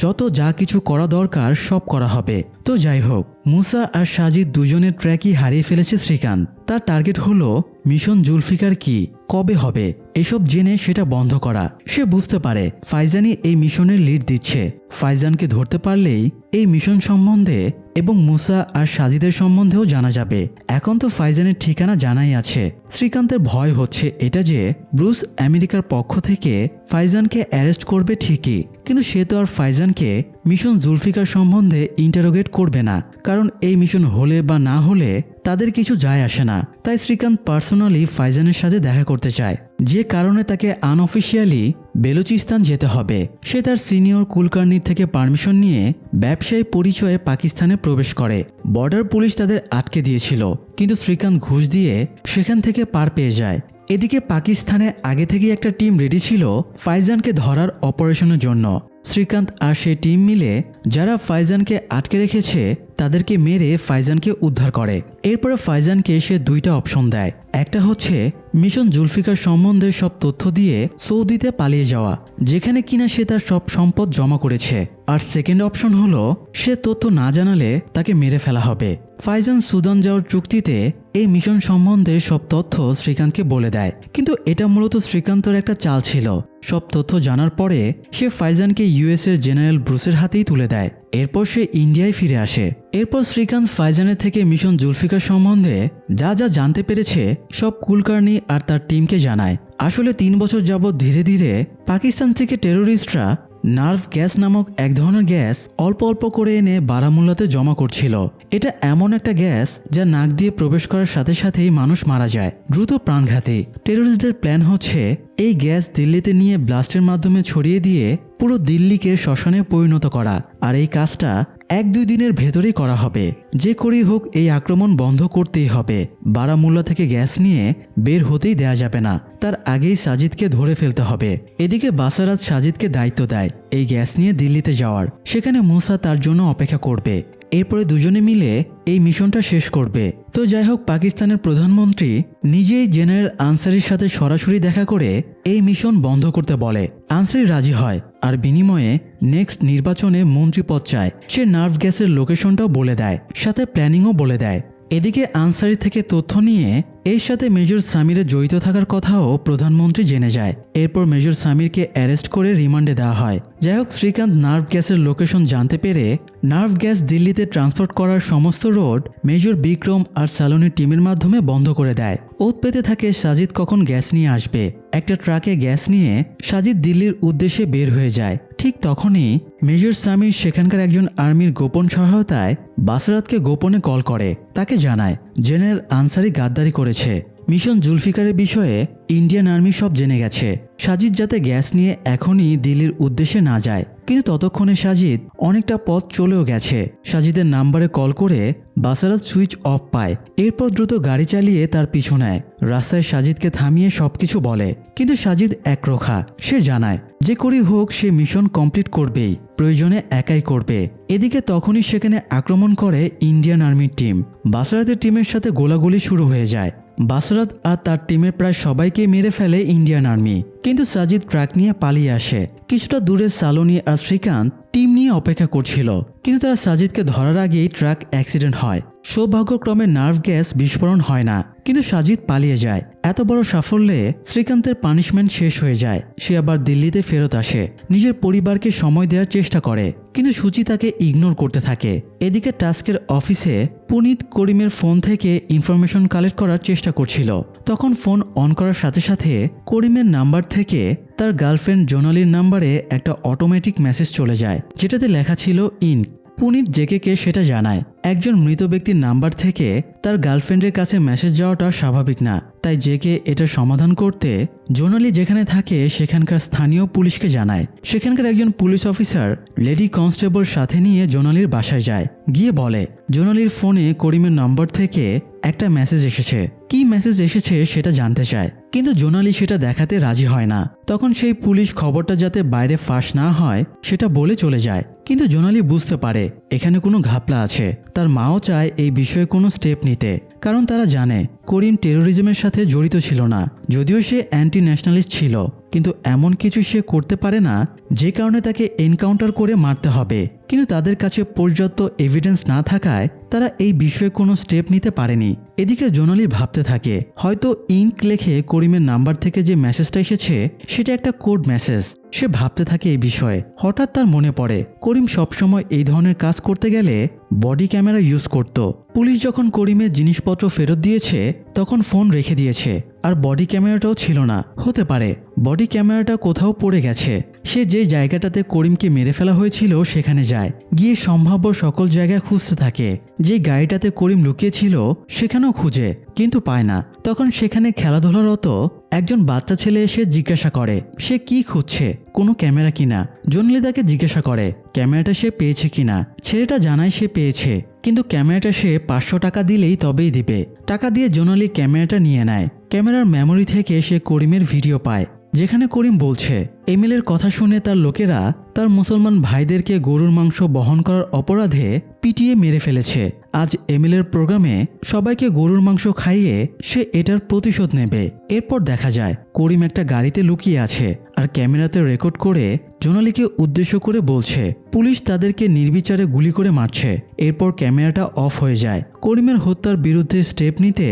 যত যা কিছু করা দরকার সব করা হবে। তো যাই হোক, মুসা আর সাজিদ দুজনের ট্র্যাকই হারিয়ে ফেলেছে শ্রীকান্ত। তার টার্গেট হলো মিশন জুলফিকার কি, কবে হবে, এসব জেনে সেটা বন্ধ করা। সে বুঝতে পারে ফাইজানই এই মিশনের লিড দিচ্ছে। ফাইজানকে ধরতে পারলেই এই মিশন সম্বন্ধে এবং মুসা আর সাজিদের সম্বন্ধেও জানা যাবে। এখন তো ফাইজানের ঠিকানা জানাই আছে। শ্রীকান্তের ভয় হচ্ছে এটা যে ব্রুস আমেরিকার পক্ষ থেকে ফাইজানকে অ্যারেস্ট করবে ঠিকই, কিন্তু সে তো আর ফাইজানকে মিশন জুলফিকার সম্বন্ধে ইন্টারোগেট করবে না, কারণ এই মিশন হলে বা না হলে তাদের কিছু যায় আসে না। তাই শ্রীকান্ত পার্সোনালি ফাইজানের সাথে দেখা করতে চায়, যে কারণে তাকে আনঅফিসিয়ালি বেলুচিস্তান যেতে হবে। সে তার সিনিয়র কুলকার্নির থেকে পারমিশন নিয়ে ব্যবসায়ী পরিচয়ে পাকিস্তানে প্রবেশ করে। বর্ডার পুলিশ তাদের আটকে দিয়েছিল, কিন্তু শ্রীকান্ত ঘুষ দিয়ে সেখান থেকে পার পেয়ে যায়। এদিকে পাকিস্তানে আগে থেকেই একটা টিম রেডি ছিল ফাইজানকে ধরার অপারেশনের জন্য। শ্রীকান্ত আর সেই টিম মিলে যারা ফাইজানকে আটকে রেখেছে তাদেরকে মেরে ফাইজানকে উদ্ধার করে। এরপরে ফাইজানকে সে দুইটা অপশন দেয়। একটা হচ্ছে মিশন জুলফিকার সম্বন্ধে সব তথ্য দিয়ে সৌদিতে পালিয়ে যাওয়া, যেখানে কিনা সে তার সব সম্পদ জমা করেছে। আর সেকেন্ড অপশন হলো সে তথ্য না জানালে তাকে মেরে ফেলা হবে। ফাইজান সুদান যাওয়ার চুক্তিতে এই মিশন সম্বন্ধে সব তথ্য শ্রীকান্তকে বলে দেয়, কিন্তু এটা মূলত শ্রীকান্তর একটা চাল ছিল। সব তথ্য জানার পরে সে ফাইজানকে ইউএস এর জেনারেল ব্রুসের হাতেই তুলে দেয়। এরপর সে ইন্ডিয়ায় ফিরে আসে। এরপর শ্রীকান্ত ফাইজানের থেকে মিশন জুলফিকার সম্বন্ধে যা যা জানতে পেরেছে সব কুলকার্নি আর তার টিমকে জানায়। আসলে 3 বছর যাবৎ ধীরে ধীরে পাকিস্তান থেকে টেরোরিস্টরা নার্ভ গ্যাস নামক এক ধরনের গ্যাস অল্প অল্প করে এনে বারামুল্লাতে জমা করছিল। এটা এমন একটা গ্যাস যা নাক দিয়ে প্রবেশ করার সাথে সাথেই মানুষ মারা যায়, দ্রুত প্রাণঘাতী। টেরোরিস্টদের প্ল্যান হচ্ছে এই গ্যাস দিল্লিতে নিয়ে ব্লাস্টের মাধ্যমে ছড়িয়ে দিয়ে পুরো দিল্লিকে শ্মশানে পরিণত করা। আর এই কাজটা 1-2 দিনের ভেতরেই করা হবে। যে করেই হোক এই আক্রমণ বন্ধ করতেই হবে। বারামুল্লা থেকে গ্যাস নিয়ে বের হতেই দেয়া যাবে না, তার আগেই সাজিদকে ধরে ফেলতে হবে। এদিকে বাসারাত সাজিদকে দায়িত্ব দেয় এই গ্যাস নিয়ে দিল্লিতে যাওয়ার। সেখানে মুসা তার জন্য অপেক্ষা করবে। এরপরে দুজনে মিলে এই মিশনটা শেষ করবে। তো যাই হোক, পাকিস্তানের প্রধানমন্ত্রী নিজেই জেনারেল আনসারির সাথে সরাসরি দেখা করে এই মিশন বন্ধ করতে বলে। আনসারি রাজি হয় আর বিনিময়ে নেক্সট নির্বাচনে মন্ত্রী পদ চায়। সে নার্ভ গ্যাসের লোকেশনটাও বলে দেয়, সাথে প্ল্যানিংও বলে দেয়। এদিকে আনসারি থেকে তথ্য নিয়ে এর সাথে মেজর সামিরের জড়িত থাকার কথাও প্রধানমন্ত্রী জেনে যায়। এরপর মেজর সামিরকে অ্যারেস্ট করে রিমান্ডে দেওয়া হয়। যাই হোক, শ্রীকান্ত নার্ভ গ্যাসের লোকেশন জানতে পেরে নার্ভ গ্যাস দিল্লিতে ট্রান্সপোর্ট করার সমস্ত রোড মেজর বিক্রম আর সালোনির টিমের মাধ্যমে বন্ধ করে দেয়। ওত পেতে থাকে সাজিদ কখন গ্যাস নিয়ে আসবে। একটা ট্রাকে গ্যাস নিয়ে সাজিদ দিল্লির উদ্দেশ্যে বের হয়ে যায়। ঠিক তখনই মেজর সামির সেখানকার একজন আর্মির গোপন সহায়তায় বাসারাতকে গোপনে কল করে। তাকে জানায় জেনারেল আনসারি গাদ্দারি করেছে। মিশন জুলফিকারের বিষয়ে ইন্ডিয়ান আর্মি সব জেনে গেছে। সাজিদ যাতে গ্যাস নিয়ে এখনই দিল্লির উদ্দেশ্যে না যায়, কিন্তু ততক্ষণে সাজিদ অনেকটা পথ চলেও গেছে। সাজিদের নাম্বারে কল করে বাসারাত সুইচ অফ পায়। এরপর দ্রুত গাড়ি চালিয়ে তার পিছু নেয়। রাস্তায় সাজিদকে থামিয়ে সবকিছু বলে, কিন্তু সাজিদ একরোখা। সে জানায় যে করেই হোক সে মিশন কমপ্লিট করবেই, প্রয়োজনে একাই করবে। এদিকে তখনই সেখানে আক্রমণ করে ইন্ডিয়ান আর্মির টিম। বাসারাতের টিমের সাথে গোলাগুলি শুরু হয়ে যায়। বাসারাত আর তার টিমের প্রায় সবাইকে মেরে ফেলে ইন্ডিয়ান আর্মি, কিন্তু সাজিদ ট্রাক নিয়ে পালিয়ে আসে। কিছুটা দূরে সালোনি আর শ্রীকান্ত টিম নিয়ে অপেক্ষা করছিল, কিন্তু তারা সাজিদকে ধরার আগেই ট্রাক অ্যাক্সিডেন্ট হয়। সৌভাগ্যক্রমে নার্ভ গ্যাস বিস্ফোরণ হয় না, কিন্তু সাজিদ পালিয়ে যায়। এত বড় সাফল্যে শ্রীকান্তের পানিশমেন্ট শেষ হয়ে যায়। সে আবার দিল্লিতে ফেরত আসে, নিজের পরিবারকে সময় দেওয়ার চেষ্টা করে, কিন্তু সূচি তাকে ইগনোর করতে থাকে। এদিকে টাস্কের অফিসে পুনিত করিমের ফোন থেকে ইনফরমেশন কালেক্ট করার চেষ্টা করছিল। তখন ফোন অন করার সাথে সাথে করিমের নাম্বার থেকে তার গার্লফ্রেন্ড জোনালির নাম্বারে একটা অটোমেটিক মেসেজ চলে যায়, যেটাতে লেখা ছিল ইনক। পুনিত জেকেকে সেটা জানায়। একজন মৃত ব্যক্তির নাম্বার থেকে তার গার্লফ্রেন্ডের কাছে মেসেজ যাওয়াটা স্বাভাবিক না, তাই জেকে এটা সমাধান করতে জোনালি যেখানে থাকে সেখানকার স্থানীয় পুলিশকে জানায়। সেখানকার একজন পুলিশ অফিসার লেডি কনস্টেবল সাথে নিয়ে জোনালির বাসায় যায়। গিয়ে বলে জোনালির ফোনে করিমের নাম্বার থেকে একটা মেসেজ এসেছে। কি মেসেজ এসেছে সেটা জানতে চায়, কিন্তু জোনালি সেটা দেখাতে রাজি হয় না। তখন সেই পুলিশ খবরটা যাতে বাইরে ফাঁস না হয় সেটা বলে চলে যায়। কিন্তু জোনালি বুঝতে পারে এখানে কোনো ঘাপলা আছে। তার মাও চায় এই বিষয়ে কোনো স্টেপ নিতে, কারণ তারা জানে করিম টেরোরিজমের সাথে জড়িত ছিল না। যদিও সে অ্যান্টি ন্যাশনালিস্ট ছিল, কিন্তু এমন কিছু সে করতে পারে না যে কারণে তাকে এনকাউন্টার করে মারতে হবে। কিন্তু তাদের কাছে পর্যাপ্ত এভিডেন্স না থাকায় তারা এই বিষয়ে কোনো স্টেপ নিতে পারেনি। এদিকে জোনালি ভাবতে থাকে হয়তো ইনক লেখে করিমের নাম্বার থেকে যে মেসেজটা এসেছে সেটা একটা কোড মেসেজ। সে ভাবতে থাকে এই বিষয়ে। হঠাৎ তার মনে পড়ে করিম সবসময় এই ধরনের কাজ করতে গেলে বডি ক্যামেরা ইউজ করত। পুলিশ যখন করিমের জিনিসপত্র ফেরত দিয়েছে তখন ফোন রেখে দিয়েছে, আর বডি ক্যামেরাটাও ছিল না। হতে পারে বডি ক্যামেরাটা কোথাও পড়ে গেছে। সে যে জায়গাটাতে করিমকে মেরে ফেলা হয়েছিল সেখানে যায়, গিয়ে সম্ভাব্য সকল জায়গায় খুঁজতে থাকে। যে গাড়িটাতে করিম লুকিয়েছিল সেখানেও খুঁজে, কিন্তু পায় না। তখন সেখানে খেলাধুলারত একজন বাচ্চা ছেলে এসে জিজ্ঞাসা করে সে কি খুঁজছে, কোনো ক্যামেরা কিনা। জোনালি তাকে জিজ্ঞাসা করে ক্যামেরাটা সে পেয়েছে কিনা। ছেলেটা জানায় সে পেয়েছে, কিন্তু ক্যামেরাটা সে 500 টাকা দিলেই তবেই দিবে। টাকা দিয়ে জোনালি ক্যামেরাটা নিয়ে নেয়। ক্যামেরার মেমোরি থেকে সে করিমের ভিডিও পায়, যেখানে করিম বলছে এমিলের কথা শুনে তার লোকেরা তার মুসলমান ভাইদেরকে গরুর মাংস বহন করার অপরাধে পিটিয়ে মেরে ফেলেছে। আজ এমিলের প্রোগ্রামে সবাইকে গরুর মাংস খাইয়ে সে এটার প্রতিশোধ নেবে। এরপর দেখা যায় করিম একটা গাড়িতে লুকিয়ে আছে, আর ক্যামেরাতে রেকর্ড করে জোনালিকে উদ্দেশ্য করে বলছে পুলিশ তাদেরকে নির্বিচারে গুলি করে মারছে। এরপর ক্যামেরাটা অফ হয়ে যায়। করিমের হত্যার বিরুদ্ধে স্টেপ নিতে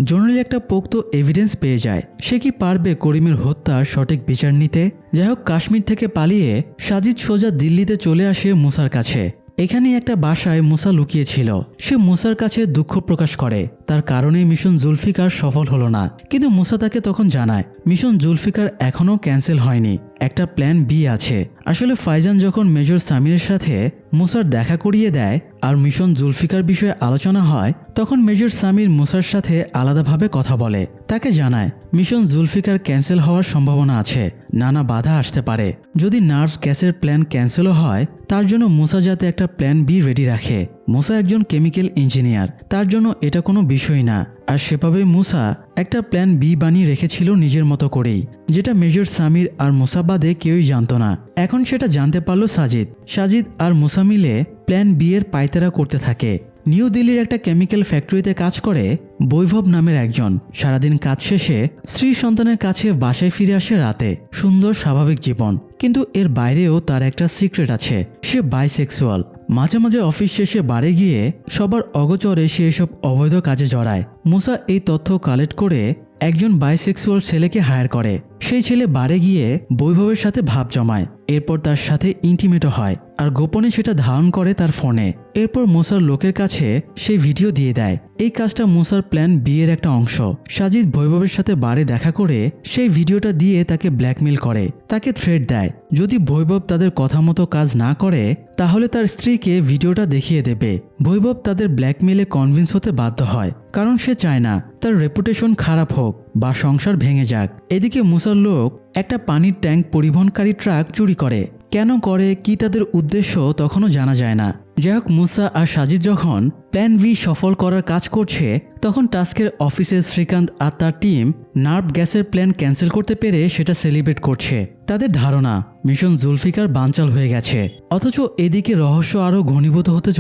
জোনালি একটা পোক্ত এভিডেন্স পেয়ে যায়। সে কি পারবে করিমের হত্যার সঠিক বিচার নিতে? যাই হোক, কাশ্মীর থেকে পালিয়ে সাজিদ সোজা দিল্লিতে চলে আসে মুসার কাছে। এখানে একটা বাসায় মুসা লুকিয়েছিল। সে মুসার কাছে দুঃখ প্রকাশ করে, তার কারণে মিশন জুলফিকার সফল হলো না। কিন্তু মুসা তাকে তখন জানায় মিশন জুলফিকার এখনও ক্যান্সেল হয়নি, একটা প্ল্যান বি আছে। আসলে ফাইজান যখন মেজর সামিরের সাথে মুসার দেখা করিয়ে দেয় আর মিশন জুলফিকার বিষয়ে আলোচনা হয়, তখন মেজর সামির মুসার সাথে আলাদাভাবে কথা বলে। তাকে জানায় মিশন জুলফিকার ক্যান্সেল হওয়ার সম্ভাবনা আছে, নানা বাধা আসতে পারে। যদি নার্ভ গ্যাসের প্ল্যান ক্যান্সেলও হয় তার জন্য মুসা যাতে একটা প্ল্যান বি রেডি রাখে। মুসা একজন কেমিক্যাল ইঞ্জিনিয়ার, তার জন্য এটা কোনো বিষয় না। আর সেভাবেই মুসা একটা প্ল্যান বি বানিয়ে রেখেছিল নিজের মতো করেই, যেটা মেজর সামির আর মুসা বাদে কেউই জানতো না। এখন সেটা জানতে পারলো সাজিদ আর মুসা মিলে প্ল্যান বি এর পায়তারা করতে থাকে। নিউ দিল্লির একটা কেমিক্যাল ফ্যাক্টরিতে কাজ করে বৈভব নামের একজন। সারাদিন কাজ শেষে স্ত্রী সন্তানের কাছে বাসায় ফিরে আসে রাতে। সুন্দর স্বাভাবিক জীবন, কিন্তু এর বাইরেও তার একটা সিক্রেট আছে। সে বাইসেক্সুয়াল। মাঝে মাঝে অফিস শেষে বাড়ি গিয়ে সবার অগোচরে সে এসব অবৈধ কাজে জড়ায়। মুসা এই তথ্য কালেক্ট করে একজন বাইসেক্সুয়াল ছেলেকে হায়ার করে। সেই ছেলে বাড়ি গিয়ে বৈভবের সাথে ভাব জমায়, এরপর তার সাথে ইন্টিমেটও হয়, আর গোপনে সেটা ধারণ করে তার ফোনে। এরপর মুসার লোকের কাছে সেই ভিডিও দিয়ে দেয়। এই কাজটা মুসার প্ল্যান বি এর একটা অংশ। সাজিদ বৈভবের সাথে বারে দেখা করে সেই ভিডিওটা দিয়ে তাকে ব্ল্যাকমেল করে, তাকে থ্রেট দেয় যদি বৈভব তাদের কথা মতো কাজ না করে তাহলে তার স্ত্রীকে ভিডিওটা দেখিয়ে দেবে। বৈভব তাদের ব্ল্যাকমেলে কনভিন্স হতে বাধ্য হয়, কারণ সে চায় না তার রেপুটেশন খারাপ হোক বা সংসার ভেঙে যাক। এদিকে মুসার লোক একটা পানির ট্যাঙ্ক পরিবহনকারী ট্রাক চুরি করে। কেন করে, কি তাদের উদ্দেশ্য তখনও জানা যায় না। যাই হোক, মুসা আর সাজিদ যখন প্ল্যান বি সফল করার কাজ করছে তখন টাস্কের অফিসে শ্রীকান্ত আর তার টিম নার্ভ গ্যাসের প্ল্যান ক্যান্সেল করতে পেরে সেটা সেলিব্রেট করছে। তাদের ধারণা মিশন জুলফিকার বানচাল হয়ে গেছে, অথচ এদিকে রহস্য আরও ঘনীভূত হতে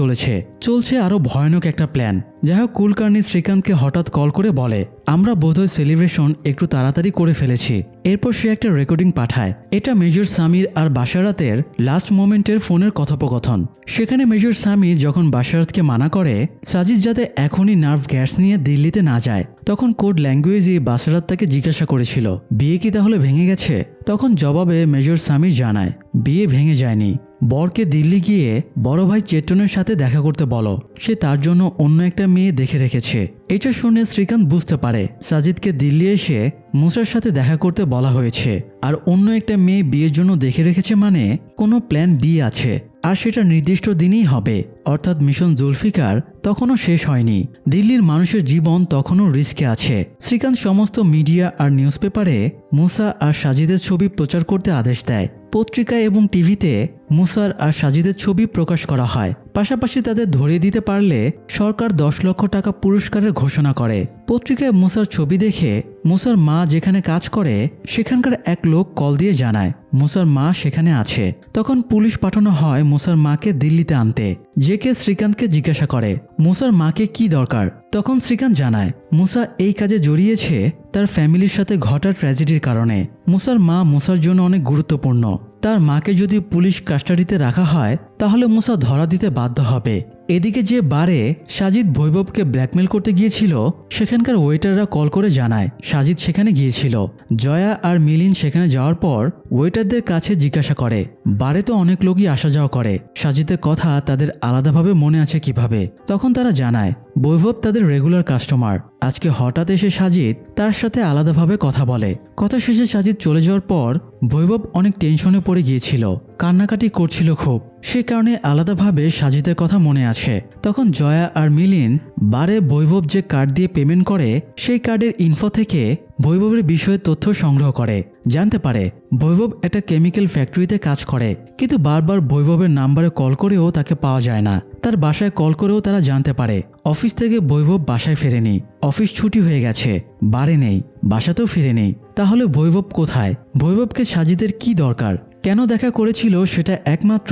চলছে আরও ভয়ানক একটা প্ল্যান। যাই হোক, কুলকার্নি শ্রীকান্তকে হঠাৎ কল করে বলে, আমরা বোধহয় সেলিব্রেশন একটু তাড়াতাড়ি করে ফেলেছি। এরপর সে একটা রেকর্ডিং পাঠায়। এটা মেজর সামির আর বাশারাতের লাস্ট মোমেন্টের ফোনের কথোপকথন। সেখানে মেজর সামির যখন বাশারাতকে মানা করে সাজিদ যাতে এখনই নার্ভ গ্যাস নিয়ে দিল্লিতে না যায়, তখন কোড ল্যাঙ্গুয়েজে বাশারাত তাকে জিজ্ঞাসা করেছিল, বিয়ে কি তাহলে ভেঙে গেছে? তখন জবাবে মেজর সামির জানায়, বিয়ে ভেঙে যায়নি, বরকে দিল্লি গিয়ে বড় ভাই চেতনের সাথে দেখা করতে বলো, সে তার জন্য অন্য একটা মেয়ে দেখে রেখেছে। এটা শুনে শ্রীকান্ত বুঝতে পারে সাজিদকে দিল্লি এসে মুসার সাথে দেখা করতে বলা হয়েছে, আর অন্য একটা মেয়ে বিয়ের জন্য দেখে রেখেছে, মানে কোনো প্ল্যান বি আছে, আর সেটা নির্দিষ্ট দিনই হবে, অর্থাৎ মিশন জুলফিকার তখনও শেষ হয়নি। দিল্লির মানুষের জীবন তখনও রিস্কে আছে। শ্রীকান্ত সমস্ত মিডিয়া আর নিউজ পেপারে মুসা আর সাজিদের ছবি প্রচার করতে আদেশ দেয়। পত্রিকায় এবং টিভিতে মুসার আর সাজিদের ছবি প্রকাশ করা হয়। পাশাপাশি তাদের ধরিয়ে দিতে পারলে সরকার 10 লক্ষ টাকা পুরস্কারের ঘোষণা করে। পত্রিকায় মুসার ছবি দেখে মুসার মা যেখানে কাজ করে সেখানকার এক লোক কল দিয়ে জানায় মুসার মা সেখানে আছে। তখন পুলিশ পাঠানো হয় মুসার মাকে দিল্লিতে আনতে। জেকে শ্রীকান্তকে জিজ্ঞাসা করে মুসার মাকে কি দরকার। তখন শ্রীকান্ত জানায় মুসা এই কাজে জড়িয়েছে তার ফ্যামিলির সাথে ঘটা ট্র্যাজেডির কারণে। মুসার মা মুসার জন্য অনেক গুরুত্বপূর্ণ। তার মাকে যদি পুলিশ কাস্টাডিতে রাখা হয় তাহলে মুসা ধরা দিতে বাধ্য হবে। এদিকে যে বারে সাজিদ বৈভবকে ব্ল্যাকমেল করতে গিয়েছিল সেখানকার ওয়েটাররা কল করে জানায় সাজিদ সেখানে গিয়েছিল। জয়া আর মিলিন সেখানে যাওয়ার পর ওয়েটারদের কাছে জিজ্ঞাসা করে বারে তো অনেক লোকই আসা যাওয়া করে, সাজিদের কথা তাদের আলাদাভাবে মনে আছে কিভাবে। তখন তারা জানায় বৈভব তাদের রেগুলার কাস্টমার। আজকে হঠাৎ এসে সাজিদ তার সাথে আলাদাভাবে কথা বলে। কথা শেষে সাজিদ চলে যাওয়ার পর বৈভব অনেক টেনশনে পড়ে গিয়েছিল, কান্নাকাটি করছিল খুব, সে কারণে আলাদাভাবে সাজিদের কথা মনে আছে। তখন জয়া আর মিলিন বারে বৈভব যে কার্ড দিয়ে পেমেন্ট করে সেই কার্ডের ইনফো থেকে বৈভবের বিষয়ে তথ্য সংগ্রহ করে। জানতে পারে বৈভব একটা কেমিক্যাল ফ্যাক্টরিতে কাজ করে, কিন্তু বারবার বৈভবের নাম্বারে কল করেও তাকে পাওয়া যায় না। তার বাসায় কল করেও তারা জানতে পারে অফিস থেকে বৈভব বাসায় ফেরেনি, অফিস ছুটি হয়ে গেছে, বারে নেই, বাসাতেও ফিরেনি। তাহলে বৈভব কোথায়? বৈভবকে সাজিদের কি দরকার? কেন দেখা করেছিল সেটা একমাত্র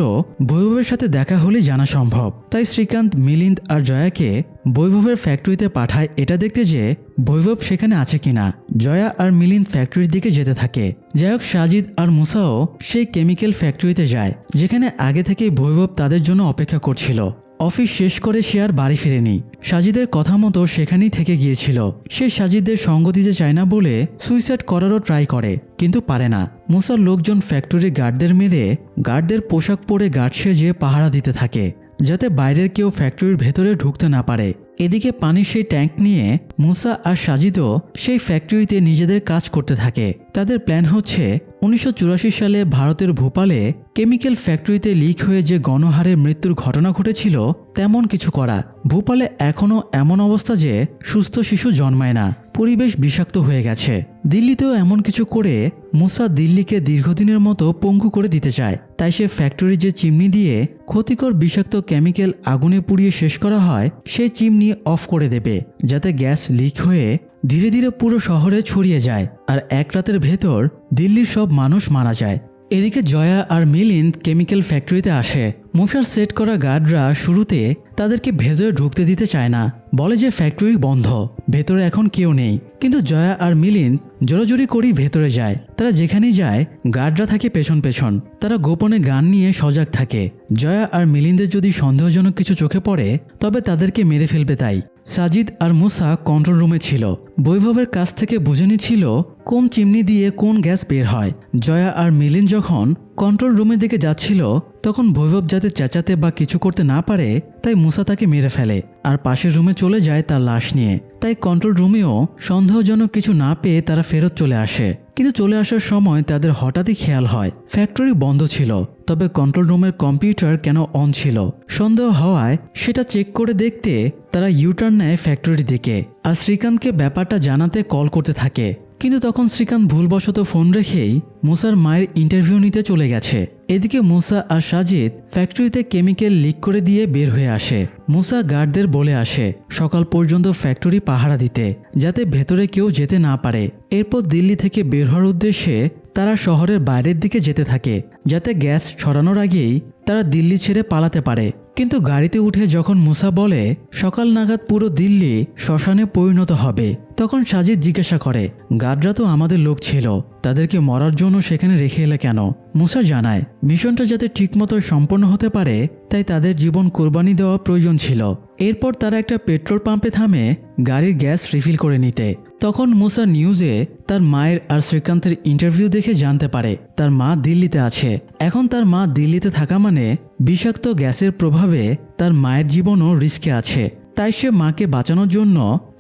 বৈভবের সাথে দেখা হলে জানা সম্ভব। তাই শ্রীকান্ত, মিলিন্দ আর জয়াকে বৈভবের ফ্যাক্টরিতে পাঠায় এটা দেখতে যে বৈভব সেখানে আছে কিনা। জয়া আর মিলিন্দ ফ্যাক্টরির দিকে যেতে থাকে। যাই হোক, সাজিদ আর মুসাও সেই কেমিক্যাল ফ্যাক্টরিতে যায় যেখানে আগে থেকেই বৈভব তাদের জন্য অপেক্ষা করছিল। অফিস শেষ করে সে আর বাড়ি ফিরেনি। সাজিদের কথা মতো সেখানেই থেকে গিয়েছিল। সে সাজিদদের সঙ্গ দিতে চায় না বলে সুইসাইড করারও ট্রাই করে, কিন্তু পারে না। মুসার লোকজন ফ্যাক্টরির গার্ডদের মেরে গার্ডদের পোশাক পরে গার্ড সেজে পাহারা দিতে থাকে যাতে বাইরের কেউ ফ্যাক্টরির ভেতরে ঢুকতে না পারে। এদিকে পানির সেই ট্যাঙ্ক নিয়ে মুসা আর সাজিদও সেই ফ্যাক্টরিতে নিজেদের কাজ করতে থাকে। তাদের প্ল্যান হচ্ছে 1984 সালে ভারতের ভোপালে কেমিক্যাল ফ্যাক্টরিতে লিক হয়ে যে গণহারে মৃত্যুর ঘটনা ঘটেছিল তেমন কিছু করা। ভোপালে এখনও এমন অবস্থা যে সুস্থ শিশু জন্মায় না, পরিবেশ বিষাক্ত হয়ে গেছে। দিল্লিতেও এমন কিছু করে মুসা দিল্লিকে দীর্ঘদিনের মতো পঙ্গু করে দিতে চায়। তাই সে ফ্যাক্টরির যে চিমনি দিয়ে ক্ষতিকর বিষাক্ত কেমিক্যাল আগুনে পুড়িয়ে শেষ করা হয় সেই চিমনি অফ করে দেবে যাতে গ্যাস লিক হয়ে ধীরে ধীরে পুরো শহরে ছড়িয়ে যায় আর এক রাতের ভেতর দিল্লির সব মানুষ মারা যায়। এদিকে জয়া আর মিলিন্দ কেমিক্যাল ফ্যাক্টরিতে আসে। মুসার সেট করা গার্ডরা শুরুতে তাদেরকে ভেতরে ঢুকতে দিতে চায় না, বলে যে ফ্যাক্টরি বন্ধ, ভেতরে এখন কেউ নেই। কিন্তু জয়া আর মিলিন্দ জোরাজোরি করেই ভেতরে যায়। তারা যেখানেই যায় গার্ডরা থাকে পেছন পেছন। তারা গোপনে গান নিয়ে সজাগ থাকে। জয়া আর মিলিন্দের যদি সন্দেহজনক কিছু চোখে পড়ে তবে তাদেরকে মেরে ফেলবে। তাই সাজিদ আর মুসা কন্ট্রোল রুমে ছিল। বৈভবের কাছ থেকে বুঝে নিচ্ছিল কোন চিমনি দিয়ে কোন গ্যাস বের হয়। জয়া আর মিলিন্দ যখন কন্ট্রোল রুমের দিকে যাচ্ছিল তখন বৈভব যাতে চেঁচাতে বা কিছু করতে না পারে তাই মুসা তাকে মেরে ফেলে আর পাশের রুমে চলে যায় তার লাশ নিয়ে। তাই কন্ট্রোল রুমেও সন্দেহজনক কিছু না পেয়ে তারা ফেরত চলে আসে। কিন্তু চলে আসার সময় তাদের হঠাৎই খেয়াল হয় ফ্যাক্টরি বন্ধ ছিল, তবে কন্ট্রোল রুমের কম্পিউটার কেন অন ছিল। সন্দেহ হওয়ায় সেটা চেক করে দেখতে তারা ইউটার্ন নেয় ফ্যাক্টরির দিকে আর শ্রীকান্তকে ব্যাপারটা জানাতে কল করতে থাকে। কিন্তু তখন শ্রীকান্ত ভুলবশত ফোন রেখেই মুসার মায়ের ইন্টারভিউ নিতে চলে গেছে। এদিকে মুসা আর সাজিদ ফ্যাক্টরিতে কেমিক্যাল লিক করে দিয়ে বের হয়ে আসে। মুসা গার্ডদের বলে আসে সকাল পর্যন্ত ফ্যাক্টরি পাহারা দিতে যাতে ভেতরে কেউ যেতে না পারে। এরপর দিল্লি থেকে বের হওয়ার উদ্দেশ্যে তারা শহরের বাইরের দিকে যেতে থাকে যাতে গ্যাস ছড়ানোর আগেই তারা দিল্লি ছেড়ে পালাতে পারে। কিন্তু গাড়িতে উঠে যখন মুসা বলে সকাল নাগাদ পুরো দিল্লি শ্মশানে পরিণত হবে, তখন সাজিদ জিজ্ঞাসা করে, গার্ডরা তো আমাদের লোক ছিল, তাদেরকে মরার জন্য সেখানে রেখে এলে কেন? মুসা জানায়, মিশনটা যাতে ঠিকমতো সম্পন্ন হতে পারে তাই তাদের জীবন কোরবানি দেওয়া প্রয়োজন ছিল। এরপর তারা একটা পেট্রোল পাম্পে থামে গাড়ির গ্যাস রিফিল করে নিতে। তখন মুসা নিউজে তার মায়ের আর শ্রীকান্তের ইন্টারভিউ দেখে জানতে পারে তার মা দিল্লিতে আছে। এখন তার মা দিল্লিতে থাকা মানে বিষাক্ত গ্যাসের প্রভাবে তার মায়ের জীবনও রিস্কে আছে। তাই সে মাকে বাঁচানোর জন্য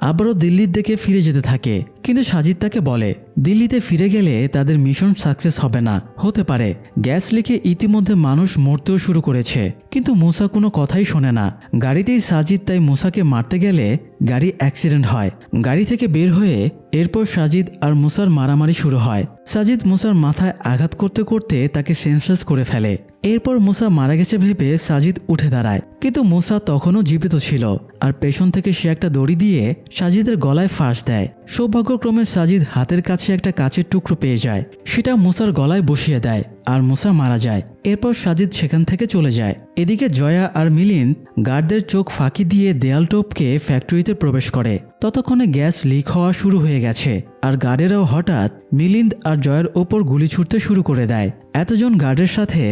আবারও দিল্লির দিকে ফিরে যেতে থাকে। কিন্তু সাজিদ তাকে বলে, দিল্লিতে ফিরে গেলে তাদের মিশন সাকসেস হবে না। হতে পারে গ্যাস লিকে ইতিমধ্যে মানুষ মরতেও শুরু করেছে। কিন্তু মুসা কোনো কথাই শোনে না। গাড়িতেই সাজিদ তাই মুসাকে মারতে গেলে গাড়ি অ্যাক্সিডেন্ট হয়। গাড়ি থেকে বের হয়ে এরপর সাজিদ আর মুসার মারামারি শুরু হয়। সাজিদ মুসার মাথায় আঘাত করতে করতে তাকে সেন্সলেস করে ফেলে। এরপর মুসা মারা গেছে ভেবে সাজিদ উঠে দাঁড়ায়, কিন্তু মুসা তখনও জীবিত ছিল আর পেছন থেকে সে একটা দড়ি দিয়ে সাজিদের গলায় ফাঁস দেয়। সৌভাগ্যক্রমে সাজিদ হাতের কাছে একটা কাচের টুকরো পেয়ে যায়, সেটা মুসার গলায় বসিয়ে দেয় আর মুসা মারা যায়। এরপর সাজিদ সেখান থেকে চলে যায়। এদিকে জয়া আর মিলিন্দ গার্ডদের চোখ ফাঁকি দিয়ে দেয়াল টপকে ফ্যাক্টরিতে প্রবেশ করে। ততক্ষণে গ্যাস লিক হওয়া শুরু হয়ে গেছে আর গার্ডেরাও হঠাৎ মিলিন্দ আর জয়ার ওপর গুলি ছুটতে শুরু করে দেয়। এতজন গার্ডের সাথে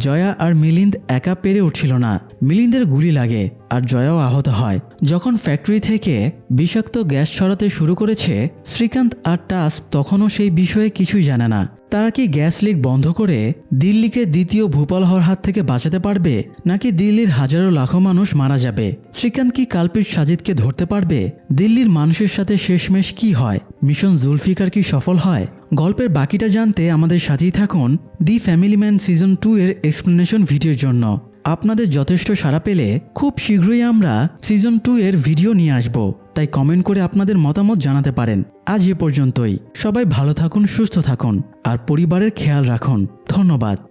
জয়া আর মিলিন্দ একা পেরে উঠছিল না। মিলিন্দের গুলি লাগে আর জয়াও আহত হয়। যখন ফ্যাক্টরি থেকে বিষাক্ত গ্যাস ছড়াতে শুরু করেছে, শ্রীকান্ত আর টাস তখনও সেই বিষয়ে কিছুই জানে না। তারা কি গ্যাস লিক বন্ধ করে দিল্লিকে দ্বিতীয় ভূপাল হওয়ার হাত থেকে বাঁচাতে পারবে, নাকি দিল্লির হাজারো লাখো মানুষ মারা যাবে? শ্রীকান্ত কি কালপিট সাজিদকে ধরতে পারবে? দিল্লির মানুষের সাথে শেষমেশ কি হয়? মিশন জুলফিকার কি সফল হয়? গল্পের বাকিটা জানতে আমাদের সাথেই থাকুন দি ফ্যামিলি ম্যান সিজন 2 এর এক্সপ্লেনেশন ভিডিওর জন্য। আপনাদের যথেষ্ট সাড়া পেলে খুব শীঘ্রই আমরা সিজন 2 এর ভিডিও নিয়ে আসব, তাই কমেন্ট করে আপনাদের মতামত জানাতে পারেন। আজ এ পর্যন্তই। সবাই ভালো থাকুন, সুস্থ থাকুন আর পরিবারের খেয়াল রাখুন। ধন্যবাদ।